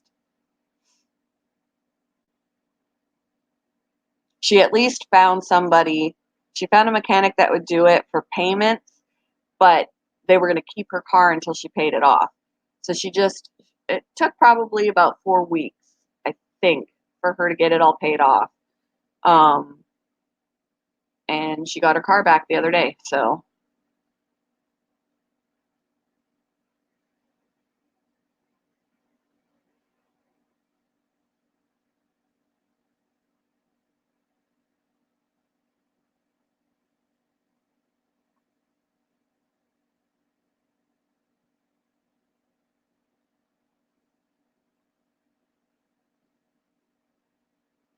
She at least found somebody. She found a mechanic that would do it for payments, but they were going to keep her car until she paid it off. So it took probably about 4 weeks, I think, for her to get it all paid off. And she got her car back the other day. So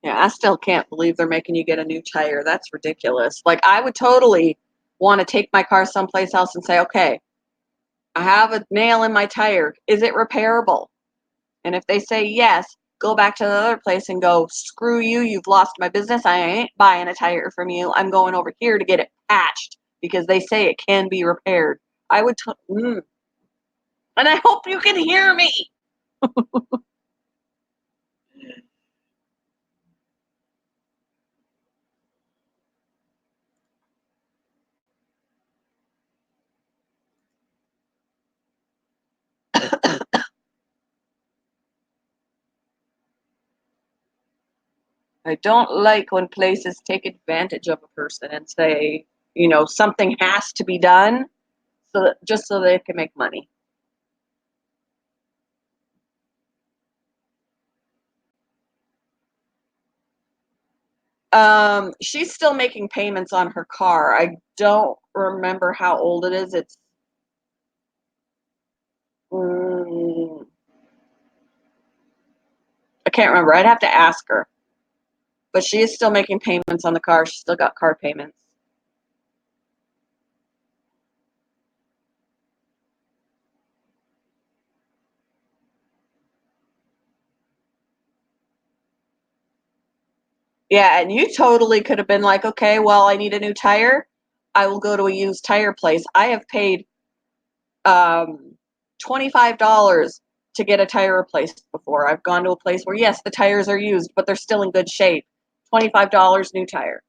yeah, I still can't believe they're making you get a new tire. That's ridiculous. Like, I would totally want to take my car someplace else and say, okay, I have a nail in my tire. Is it repairable? And if they say yes, go back to the other place and go, screw you, you've lost my business. I ain't buying a tire from you. I'm going over here to get it patched because they say it can be repaired. I would, and I hope you can hear me. I don't like when places take advantage of a person and say, something has to be done just so they can make money. She's still making payments on her car. I don't remember how old it is. It's mm, I can't remember. I'd have to ask her. But she is still making payments on the car. She's still got car payments. Yeah, and you totally could have been like, okay, well, I need a new tire. I will go to a used tire place. I have paid um, $25 to get a tire replaced before. I've gone to a place where, yes, the tires are used, but they're still in good shape. $25 new tire.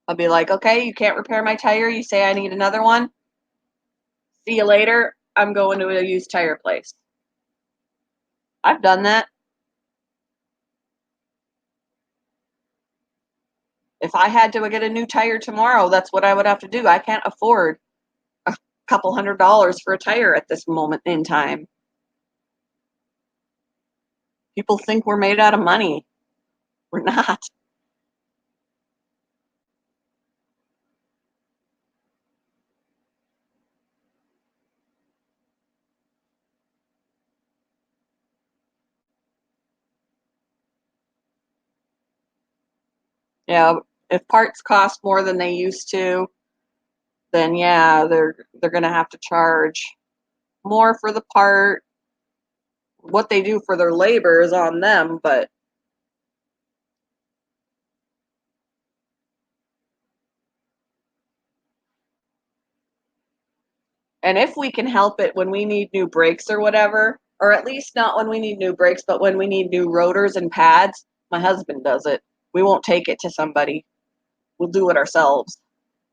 I'll be like, okay, you can't repair my tire. You say I need another one. See you later. I'm going to a used tire place. I've done that. If I had to get a new tire tomorrow, that's what I would have to do. I can't afford a couple $100 for a tire at this moment in time. People think we're made out of money. We're not. Yeah, if parts cost more than they used to, then yeah, they're going to have to charge more for the part. What they do for their labor is on them, but and if we can help it when we need new brakes or whatever, or at least not when we need new brakes, but when we need new rotors and pads, my husband does it. We won't take it to somebody. We'll do it ourselves.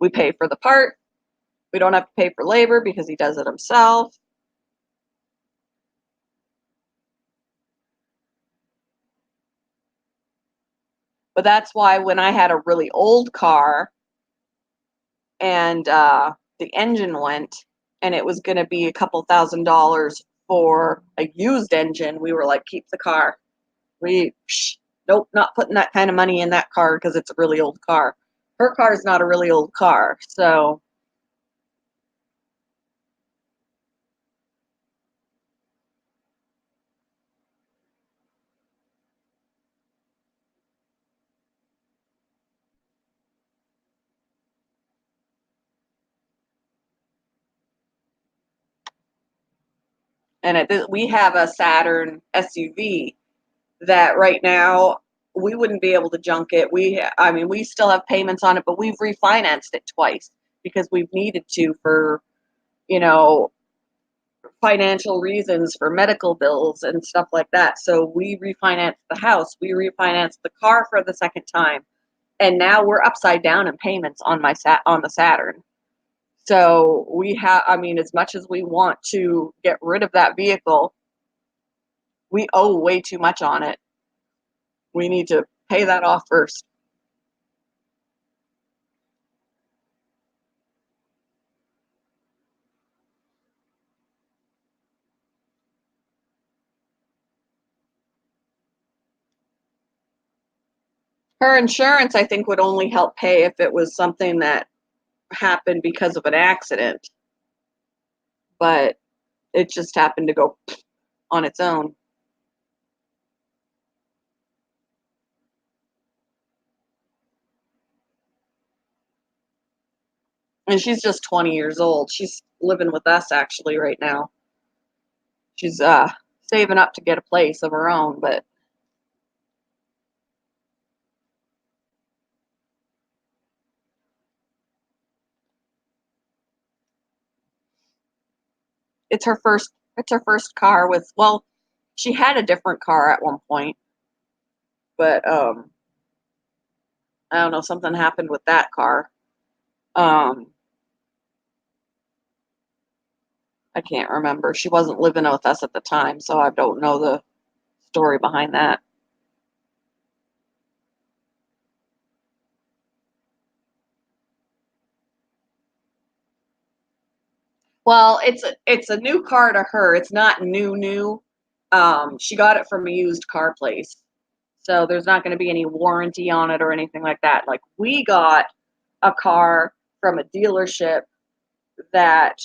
We pay for the part. We don't have to pay for labor because he does it himself. But that's why when I had a really old car and the engine went and it was going to be a couple $1,000s for a used engine, we were like, keep the car. Nope, not putting that kind of money in that car because it's a really old car. Her car is not a really old car, so. And we have a Saturn SUV that right now we wouldn't be able to junk it. I mean, we still have payments on it, but we've refinanced it twice because we've needed to for, you know, financial reasons for medical bills and stuff like that. So we refinanced the house, we refinanced the car for the second time, and now we're upside down in payments on on the Saturn. So we have, I mean, as much as we want to get rid of that vehicle, we owe way too much on it. We need to pay that off first. Her insurance, I think, would only help pay if it was something that happened because of an accident, but it just happened to go on its own. And she's just 20 years old. She's living with us actually right now. She's saving up to get a place of her own, but it's her first car with, well, she had a different car at one point, but I don't know, something happened with that car. Um I can't remember. She wasn't living with us at the time, so I don't know the story behind that. Well, it's a new car to her. It's not new. She got it from a used car place. So there's not going to be any warranty on it or anything like that. Like we got a car from a dealership that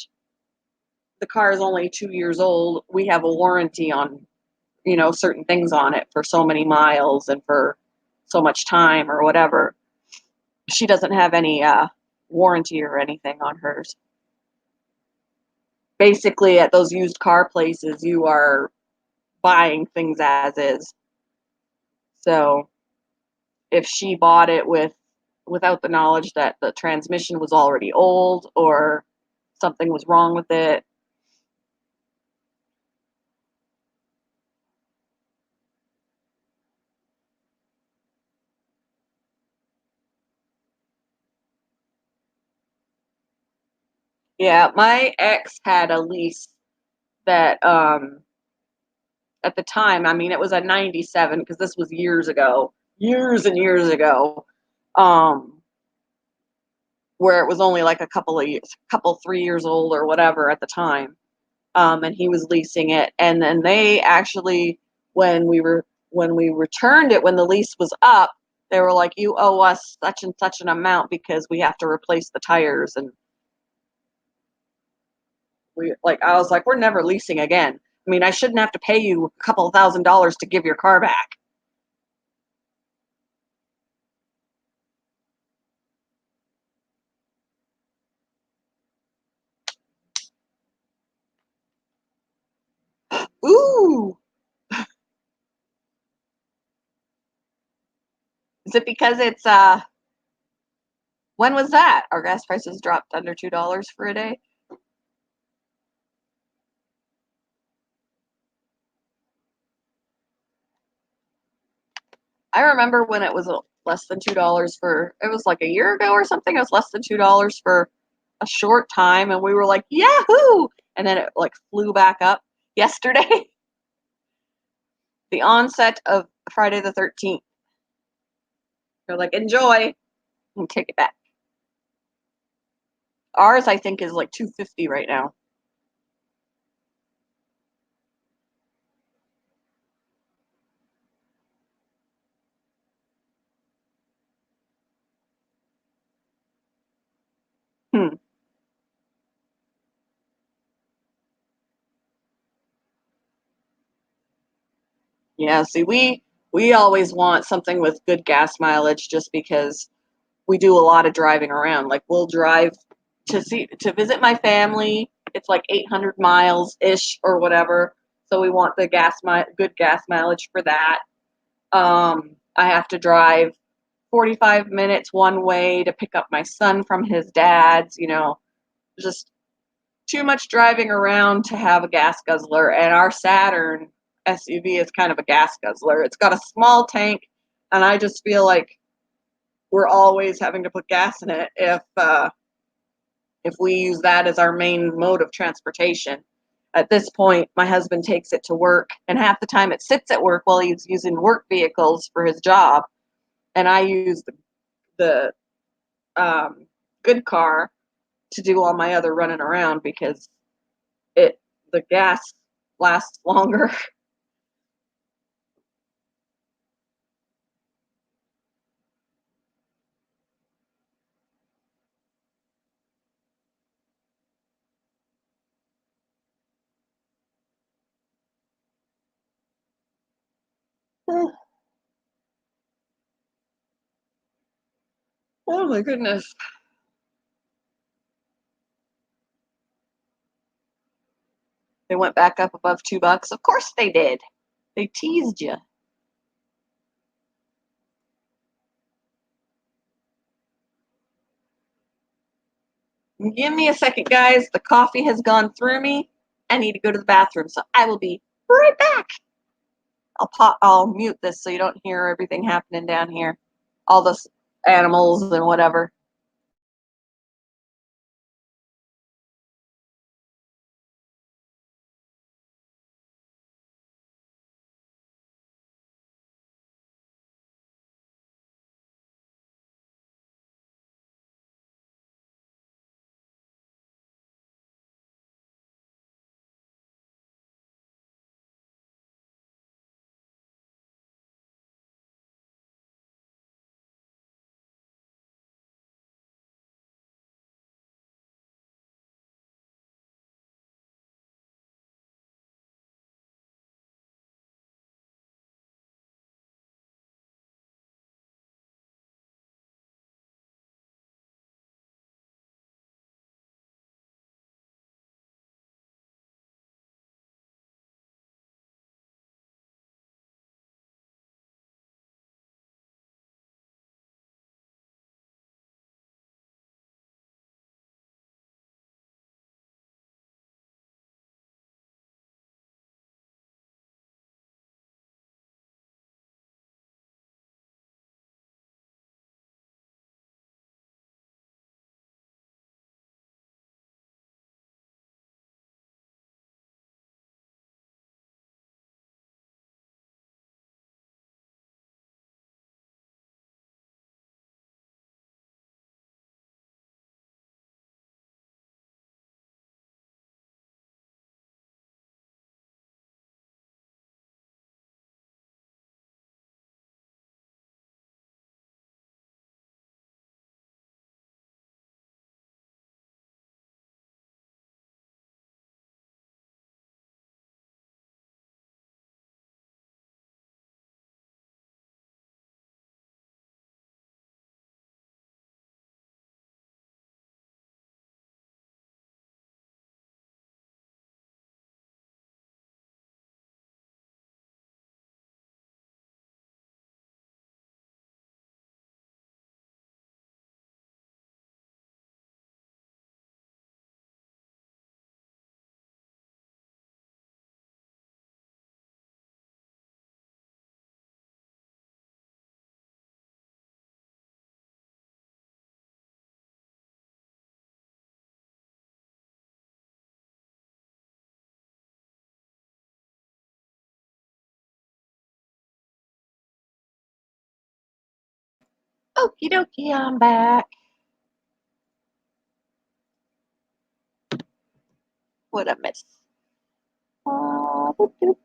the car is only 2 years old. We have a warranty on, certain things on it for so many miles and for so much time or whatever. She doesn't have any warranty or anything on hers. Basically, at those used car places, you are buying things as is. So if she bought it without the knowledge that the transmission was already old or something was wrong with it. Yeah, my ex had a lease that at the time, I mean it was a 97 because this was years ago, years and years ago. Um where it was only like a couple of years, couple 3 years old or whatever at the time. And he was leasing it. And then they actually, when we returned it, when the lease was up, they were like, "You owe us such and such an amount because we have to replace the tires." And I was like, "We're never leasing again. I mean, I shouldn't have to pay you a couple of $1,000s to give your car back." Ooh, is it because it's when was that? Our gas prices dropped under $2 for a day. I remember when it was less than $2 for, it was like a year ago or something. It was less than $2 for a short time, and we were like, "Yahoo!" And then it like flew back up yesterday. The onset of Friday the 13th. They're like, enjoy and take it back. Ours, I think, is like 250 right now. Hmm. Yeah, see, we always want something with good gas mileage just because we do a lot of driving around. Like we'll drive to visit my family. It's like 800 miles ish or whatever. So we want the good gas mileage for that. I have to drive 45 minutes one way to pick up my son from his dad's, just too much driving around to have a gas guzzler. And our Saturn SUV is kind of a gas guzzler. It's got a small tank, and I just feel like we're always having to put gas in it if we use that as our main mode of transportation. At this point, my husband takes it to work, and half the time it sits at work while he's using work vehicles for his job, and I use the good car to do all my other running around because it the gas lasts longer. Oh my goodness. They went back up above $2. Of course they did. They teased you. Give me a second, guys. The coffee has gone through me. I need to go to the bathroom, so I will be right back. I'll mute this so you don't hear everything happening down here. All the animals and whatever. Okie dokie, I'm back. What a miss. If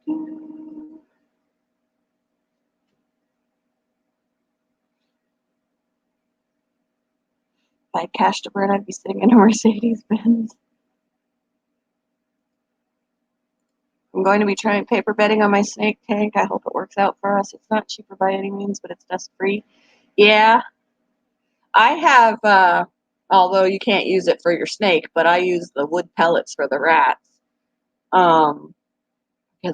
I had cash to burn, I'd be sitting in a Mercedes Benz. I'm going to be trying paper bedding on my snake tank. I hope it works out for us. It's not cheaper by any means, but it's dust free. Yeah, I have, although you can't use it for your snake, but I use the wood pellets for the rats. Because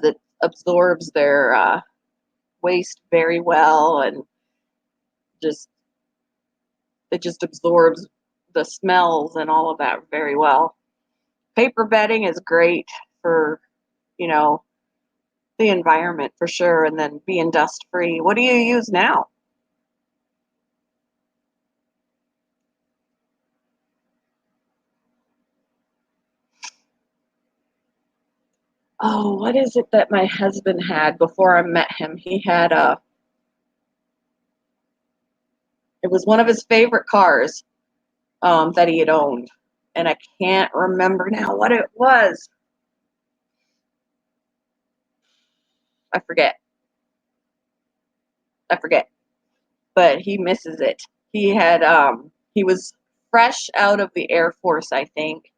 it absorbs their waste very well, and just it just absorbs the smells and all of that very well. Paper bedding is great for, you know, the environment for sure, and then being dust free. What do you use now? Oh, what is it that my husband had before I met him? He had it was one of his favorite cars that he had owned, and I can't remember now what it was. I forget. I forget. But he misses it. He was fresh out of the Air Force, I think,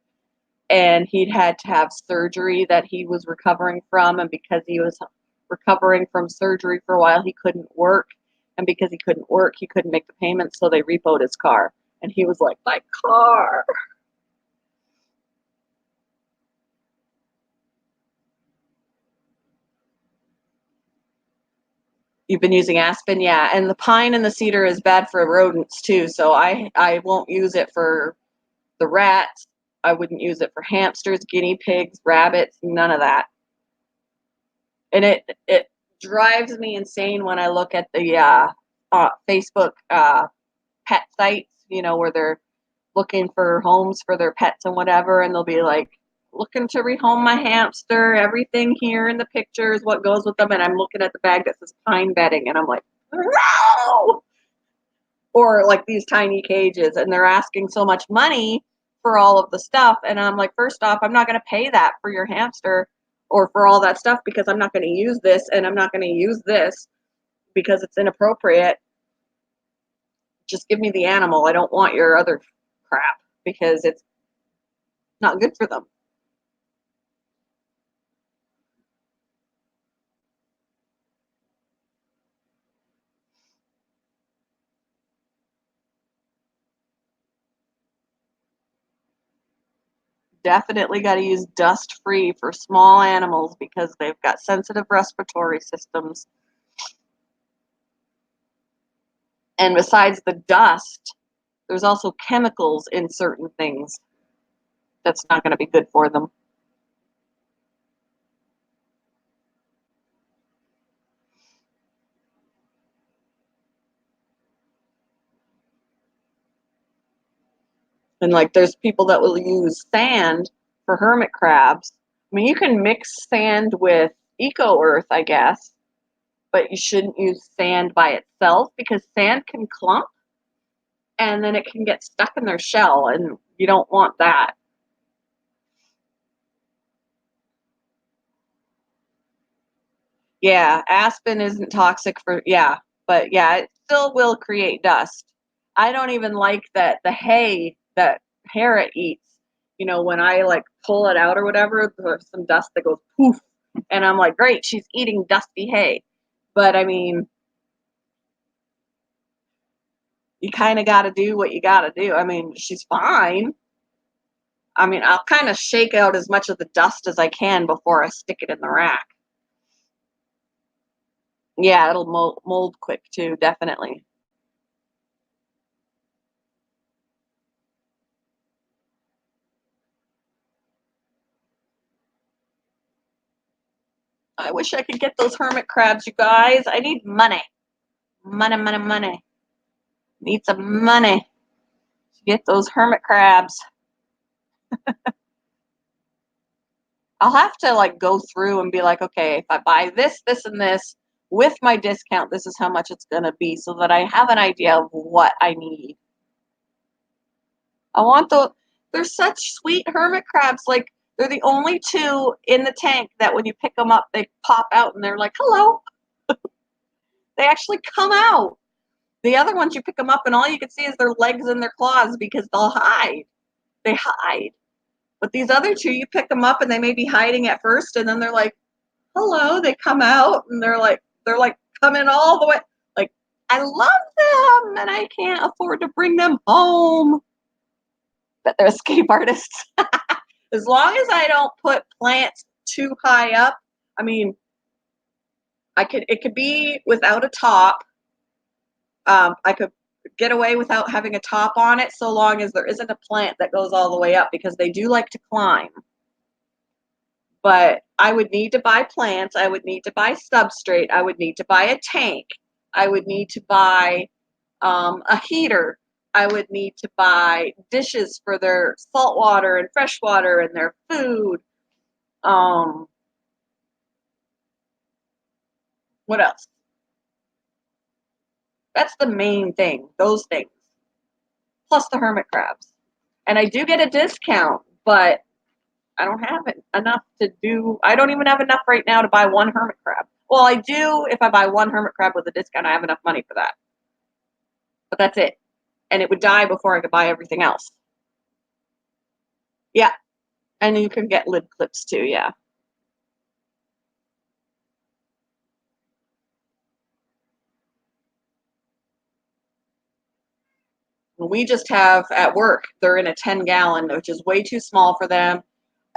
and he'd had to have surgery that he was recovering from, and because he was recovering from surgery for a while, he couldn't work, and because he couldn't work, he couldn't make the payments, so they repoed his car, and he was like, my car. You've been using Aspen, yeah, and the pine and the cedar is bad for rodents too, so I won't use it for the rats. I wouldn't use it for hamsters, guinea pigs, rabbits, none of that. And it drives me insane when I look at the Facebook pet sites, where they're looking for homes for their pets and whatever, and they'll be like, looking to rehome my hamster. Everything here in the picture is what goes with them, and I'm looking at the bag that says pine bedding, and I'm like, no. Or like these tiny cages, and they're asking so much money for all of the stuff, and I'm like, first off, I'm not going to pay that for your hamster or for all that stuff, because I'm not going to use this, and I'm not going to use this because it's inappropriate. Just give me the animal. I don't want your other crap, because it's not good for them. Definitely got to use dust free for small animals because they've got sensitive respiratory systems. And besides the dust, there's also chemicals in certain things that's not going to be good for them. And like there's people that will use sand for hermit crabs. I mean, you can mix sand with eco earth, I guess, but you shouldn't use sand by itself because sand can clump and then it can get stuck in their shell, and you don't want that. Yeah, aspen isn't toxic for, yeah, but yeah, it still will create dust. I don't even like that the hay that parrot eats, when I like pull it out or whatever, there's some dust that goes poof. And I'm like, great, she's eating dusty hay. But I mean, you kind of got to do what you got to do. I mean, she's fine. I mean, I'll kind of shake out as much of the dust as I can before I stick it in the rack. Yeah, it'll mold quick too, definitely. I wish I could get those hermit crabs, you guys. I need money. Money, money, money. Need some money to get those hermit crabs. I'll have to like go through and be like, okay, if I buy this, this, and this, with my discount, this is how much it's going to be so that I have an idea of what I need. I want they're such sweet hermit crabs. Like, they're the only two in the tank that when you pick them up, they pop out and they're like, hello. They actually come out. The other ones, you pick them up and all you can see is their legs and their claws because they'll hide. They hide. But these other two, you pick them up and they may be hiding at first and then they're like, hello. They come out and they're like coming all the way. Like, I love them and I can't afford to bring them home. But they're escape artists. As long as I don't put plants too high up, I mean, it could be without a top. I could get away without having a top on it so long as there isn't a plant that goes all the way up because they do like to climb. But I would need to buy plants. I would need to buy substrate. I would need to buy a tank. I would need to buy a heater. I would need to buy dishes for their salt water and fresh water and their food. What else? That's the main thing, those things. Plus the hermit crabs. And I do get a discount, but I don't have enough to do. I don't even have enough right now to buy one hermit crab. Well, I do if I buy one hermit crab with a discount. I have enough money for that. But that's it. And it would die before I could buy everything else. Yeah. And you can get lid clips too, yeah. We just have at work, they're in a 10-gallon, which is way too small for them.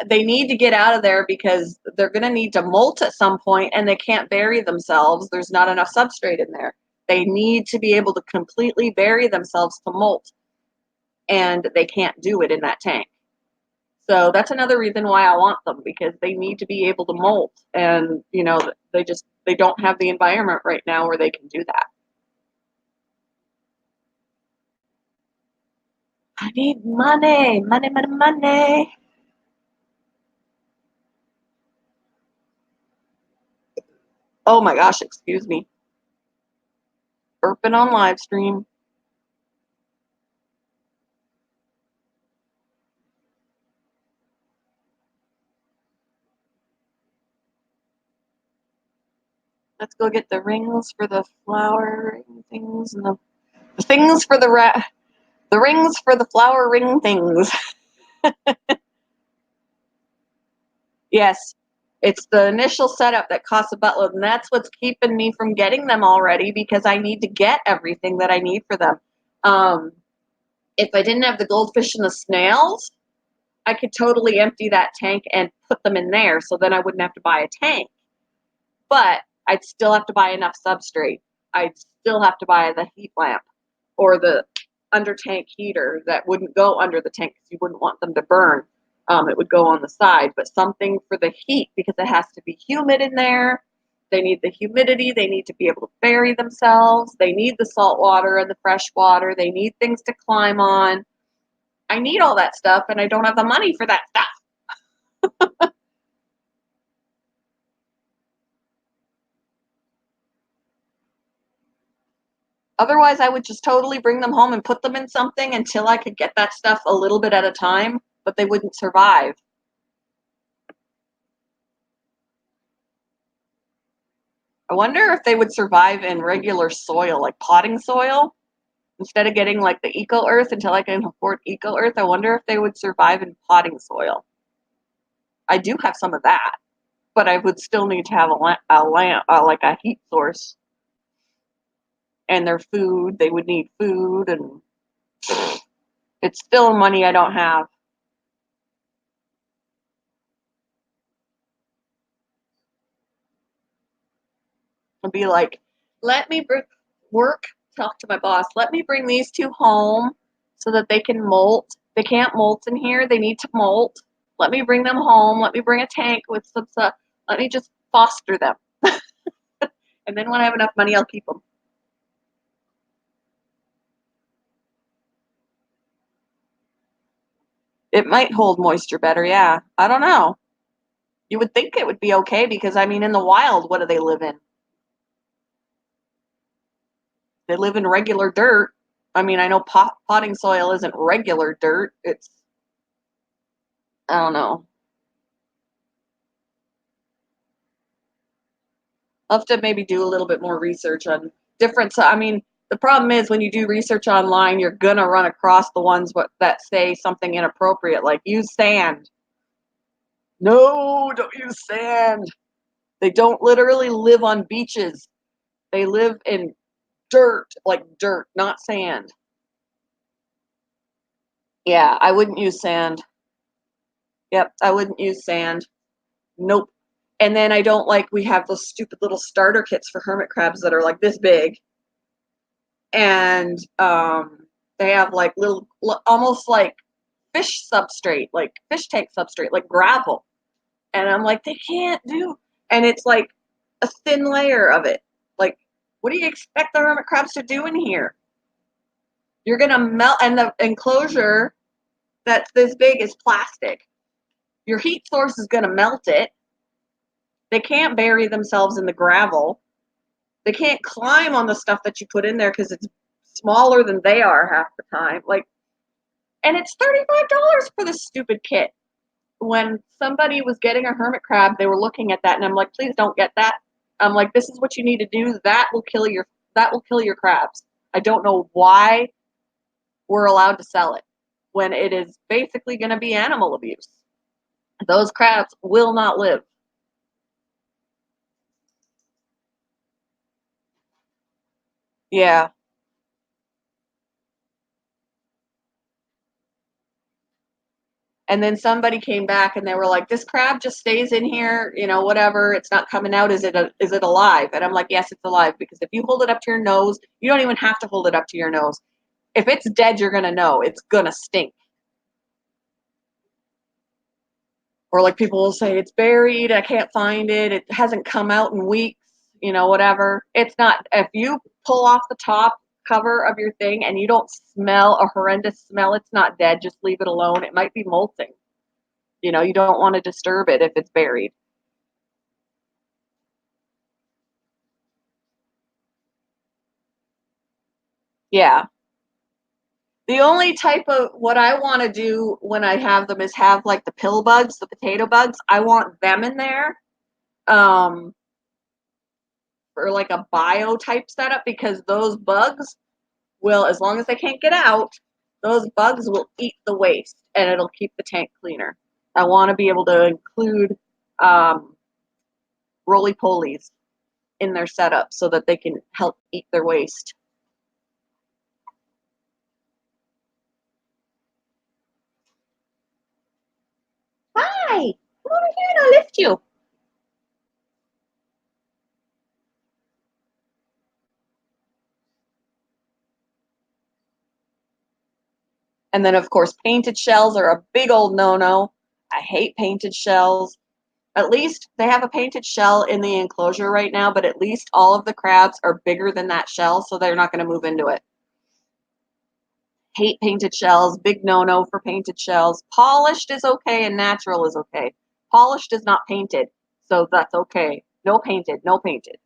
They need to get out of there because they're going to need to molt at some point and they can't bury themselves. There's not enough substrate in there. They need to be able to completely bury themselves to molt, and they can't do it in that tank. So that's another reason why I want them, because they need to be able to molt, and they don't have the environment right now where they can do that. I need money, money, money, money. Oh my gosh, excuse me. Burping on live stream. Let's go get the rings for the flower things and the things for the rings for the flower ring things. Yes, it's the initial setup that costs a buttload, and that's what's keeping me from getting them already because I need to get everything that I need for them. If I didn't have the goldfish and the snails, I could totally empty that tank and put them in there, so then I wouldn't have to buy a tank. But I'd still have to buy enough substrate. I'd still have to buy the heat lamp or the under tank heater that wouldn't go under the tank because you wouldn't want them to burn. It would go on the side, but something for the heat because it has to be humid in there. They need the humidity. They need to be able to bury themselves. They need the salt water and the fresh water. They need things to climb on. I need all that stuff, and I don't have the money for that stuff. Otherwise, I would just totally bring them home and put them in something until I could get that stuff a little bit at a time, but they wouldn't survive. I wonder if they would survive in regular soil, like potting soil, instead of getting like the Eco Earth until I can afford Eco Earth. I wonder if they would survive in potting soil. I do have some of that, but I would still need to have like a heat source, and their food. They would need food, and it's still money I don't have. And be like, let me talk to my boss, let me bring these two home so that they can molt. They can't molt in here, they need to molt. Let me bring them home, let me bring a tank with some stuff, let me just foster them. And then when I have enough money, I'll keep them. It might hold moisture better, yeah. I don't know. You would think it would be okay because, I mean, in the wild, what do they live in? They live in regular dirt. I mean, I know potting soil isn't regular dirt. It's, I don't know. I'll have to maybe do a little bit more research on different. I mean, the problem is when you do research online, you're gonna run across the ones that say something inappropriate, like use sand. No, don't use sand. They don't literally live on beaches. They live in dirt, like dirt, not sand. Yeah, I wouldn't use sand. Yep, I wouldn't use sand. Nope. And then I don't like, we have those stupid little starter kits for hermit crabs that are like this big. And they have like little, almost like fish substrate, like fish tank substrate, like gravel. And I'm like, they can't do. And it's like a thin layer of it. Like, what do you expect the hermit crabs to do in here? You're going to melt, and the enclosure that's this big is plastic. Your heat source is going to melt it. They can't bury themselves in the gravel. They can't climb on the stuff that you put in there because it's smaller than they are half the time. Like, and it's $35 for this stupid kit. When somebody was getting a hermit crab, they were looking at that, and I'm like, please don't get that. I'm like, this is what you need to do. That will kill your crabs. I don't know why we're allowed to sell it when it is basically going to be animal abuse. Those crabs will not live. Yeah. And then somebody came back and they were like, this crab just stays in here, whatever. It's not coming out. Is it alive? And I'm like, yes, it's alive, because if you hold it up to your nose, you don't even have to hold it up to your nose. If it's dead, you're going to know. It's going to stink. Or like people will say, it's buried. I can't find it. It hasn't come out in weeks, whatever. It's not. If you pull off the top cover of your thing and you don't smell a horrendous smell, it's not dead. Just leave it alone. It might be molting. You don't want to disturb it if it's buried. Yeah. The only type of what I want to do when I have them is have like the pill bugs, the potato bugs. I want them in there um, for like a bio type setup, because those bugs will, as long as they can't get out, those bugs will eat the waste and it'll keep the tank cleaner. I want to be able to include um, roly polies in their setup so that they can help eat their waste. Hi, come over here and I'll lift you. And then, of course, painted shells are a big old no-no. I hate painted shells. At least they have a painted shell in the enclosure right now, but at least all of the crabs are bigger than that shell, so they're not going to move into it. Hate painted shells. Big no-no for painted shells. Polished is okay and natural is okay. Polished is not painted, so that's okay. No painted, no painted.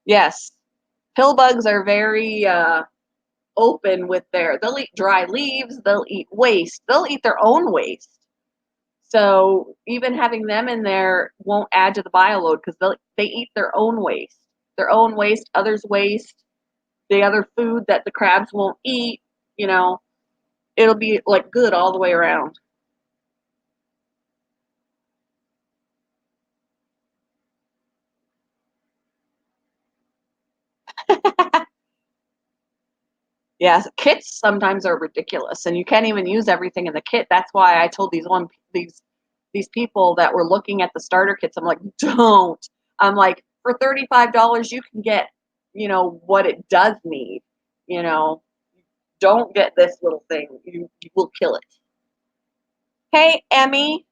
Yes. Pill bugs are very open with they'll eat dry leaves, they'll eat waste, they'll eat their own waste. So even having them in there won't add to the bio load, because they eat their own waste, others' waste, the other food that the crabs won't eat. You know, it'll be like good all the way around. Yeah, kits sometimes are ridiculous, and you can't even use everything in the kit. That's why I told these people that were looking at the starter kits, I'm like, don't. I'm like, for $35, you can get, what it does need. You know, don't get this little thing. You will kill it. Hey, Emmy.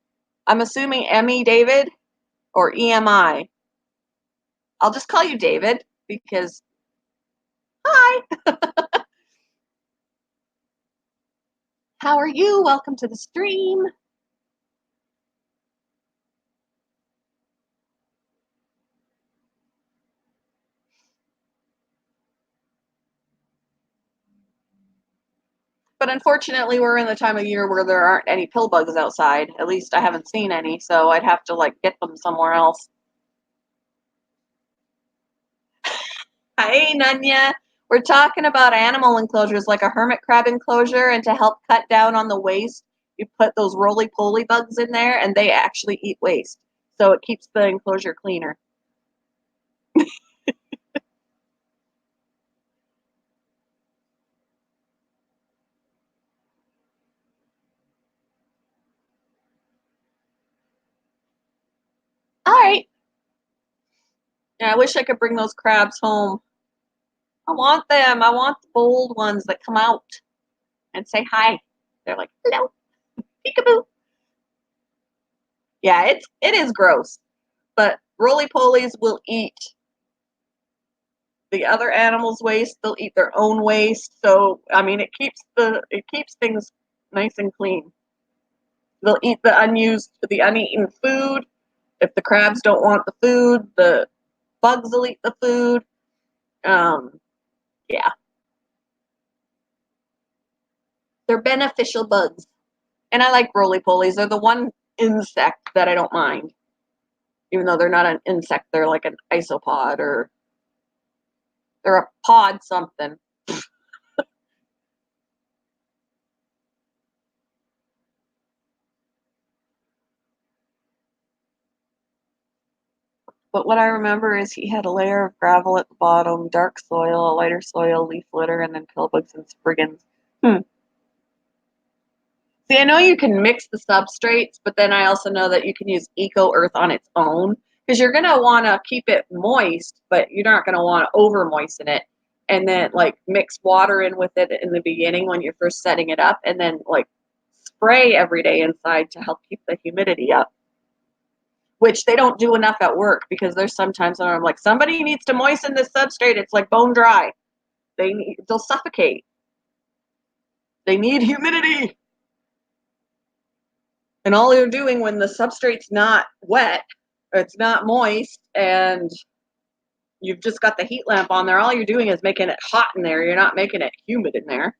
I'm assuming Emmy David or EMI. I'll just call you David because, hi, how are you? Welcome to the stream. But unfortunately, we're in the time of year where there aren't any pill bugs outside. At least I haven't seen any, so I'd have to like get them somewhere else. Hi, Nanya. We're talking about animal enclosures like a hermit crab enclosure, and to help cut down on the waste, you put those roly-poly bugs in there, and they actually eat waste. So it keeps the enclosure cleaner. All right. Yeah, I wish I could bring those crabs home. I want them. I want the bold ones that come out and say hi. They're like, hello, peekaboo. Yeah, it is gross. But roly-polies will eat the other animals' waste. They'll eat their own waste. So I mean, it keeps things nice and clean. They'll eat the uneaten food. If the crabs don't want the food, the bugs will eat the food. Um, yeah, they're beneficial bugs, and I like roly-polies. They're the one insect that I don't mind, even though they're not an insect. They're like an isopod, or they're a pod something. But what I remember is he had a layer of gravel at the bottom, dark soil, a lighter soil, leaf litter, and then pill bugs and spriggans. Hmm. See, I know you can mix the substrates, but then I also know that you can use Eco Earth on its own, because you're gonna want to keep it moist, but you're not gonna want to over moisten it. And then like mix water in with it in the beginning when you're first setting it up, and then like spray every day inside to help keep the humidity up. Which they don't do enough at work, because there's sometimes when I'm like, somebody needs to moisten this substrate. It's like bone dry. They'll suffocate. They need humidity. And all you're doing when the substrate's not wet, or it's not moist, and you've just got the heat lamp on there, all you're doing is making it hot in there. You're not making it humid in there.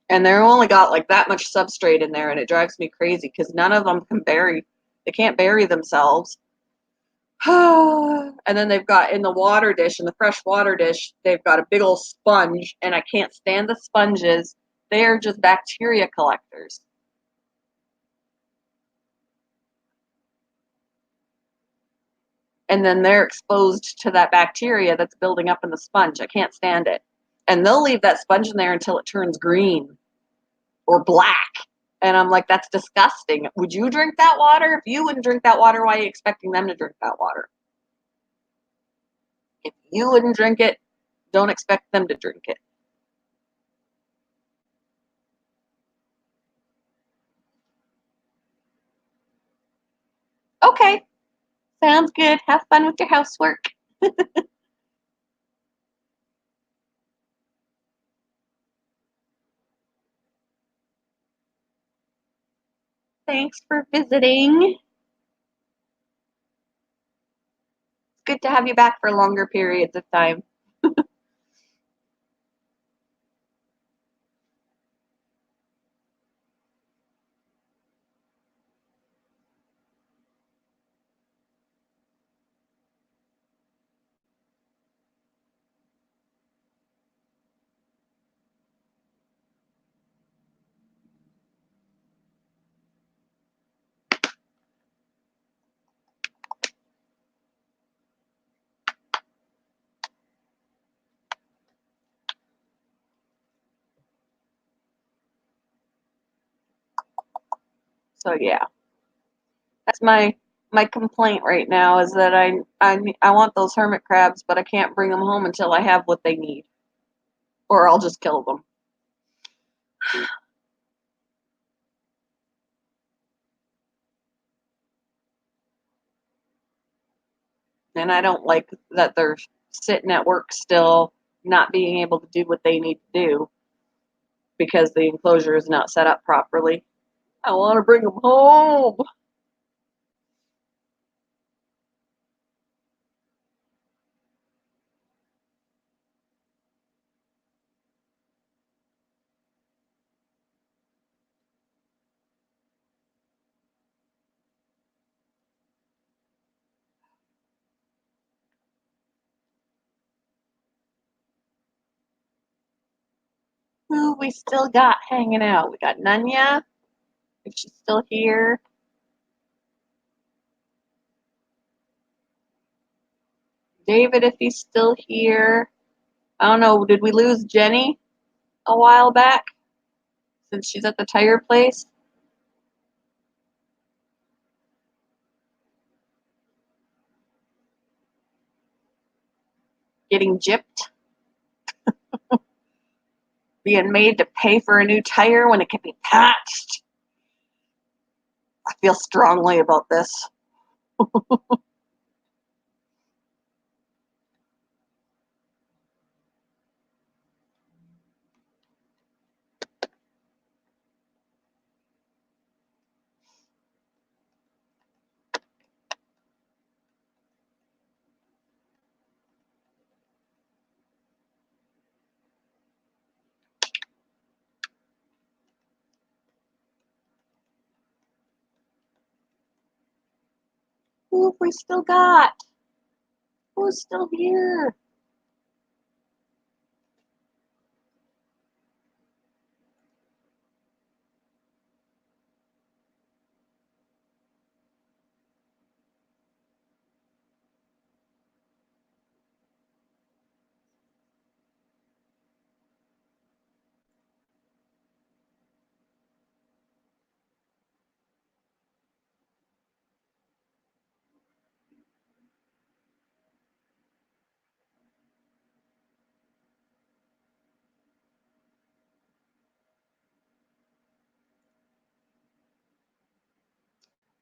And they're only got like that much substrate in there, and it drives me crazy because none of them can bury. They can't bury themselves. And then they've got in the water dish, in the fresh water dish, they've got a big old sponge, and I can't stand the sponges. They are just bacteria collectors. And then they're exposed to that bacteria that's building up in the sponge. I can't stand it. And they'll leave that sponge in there until it turns green or black. And I'm like, that's disgusting. Would you drink that water? If you wouldn't drink that water, why are you expecting them to drink that water? If you wouldn't drink it, don't expect them to drink it. Okay, sounds good. Have fun with your housework. Thanks for visiting. It's good to have you back for longer periods of time. So yeah, that's my complaint right now, is that I want those hermit crabs, but I can't bring them home until I have what they need, or I'll just kill them. And I don't like that they're sitting at work still, not being able to do what they need to do. because the enclosure is not set up properly. I want to bring them home. Who we still got hanging out? We got Nunya, if she's still here. David, if he's still here. I don't know, did we lose Jenny a while back? Since she's at the tire place? Getting gypped? Being made to pay for a new tire when it can be patched? I feel strongly about this. Who have we still got? Who's still here?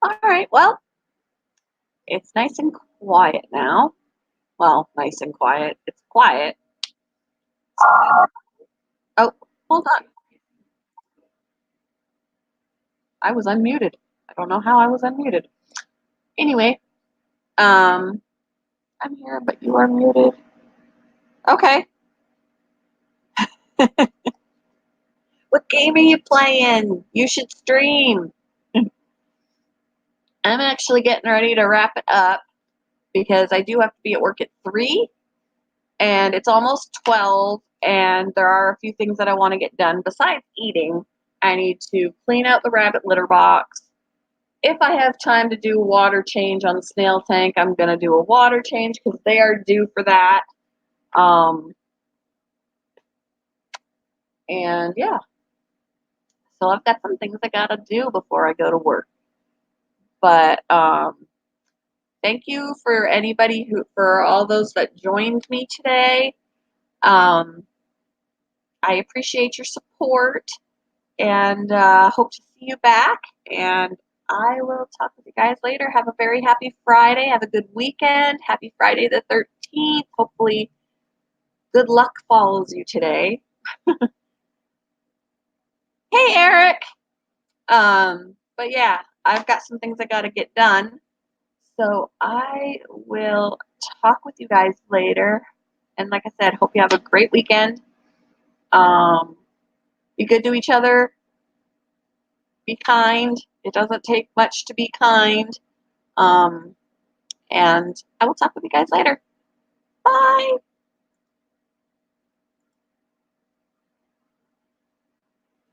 All right, well, it's nice and quiet now. Well, nice and quiet. It's quiet. Oh, hold on. I was unmuted. I don't know how I was unmuted. Anyway, I'm here, but you are muted. Okay. What game are you playing? You should stream. I'm actually getting ready to wrap it up because I do have to be at work at 3 and it's almost 12 and there are a few things that I want to get done besides eating. I need to clean out the rabbit litter box. If I have time to do a water change on the snail tank, I'm going to do a water change because they are due for that. And yeah, so I've got some things I got to do before I go to work. But thank you for anybody for all those that joined me today. Um, I appreciate your support and hope to see you back. And I will talk with you guys later. Have a very happy Friday. Have a good weekend. Happy Friday the 13th. Hopefully, good luck follows you today. Hey, Eric. But yeah, I've got some things I got to get done. So I will talk with you guys later. And like I said, hope you have a great weekend. Be good to each other. Be kind. It doesn't take much to be kind. Um, and I will talk with you guys later. Bye.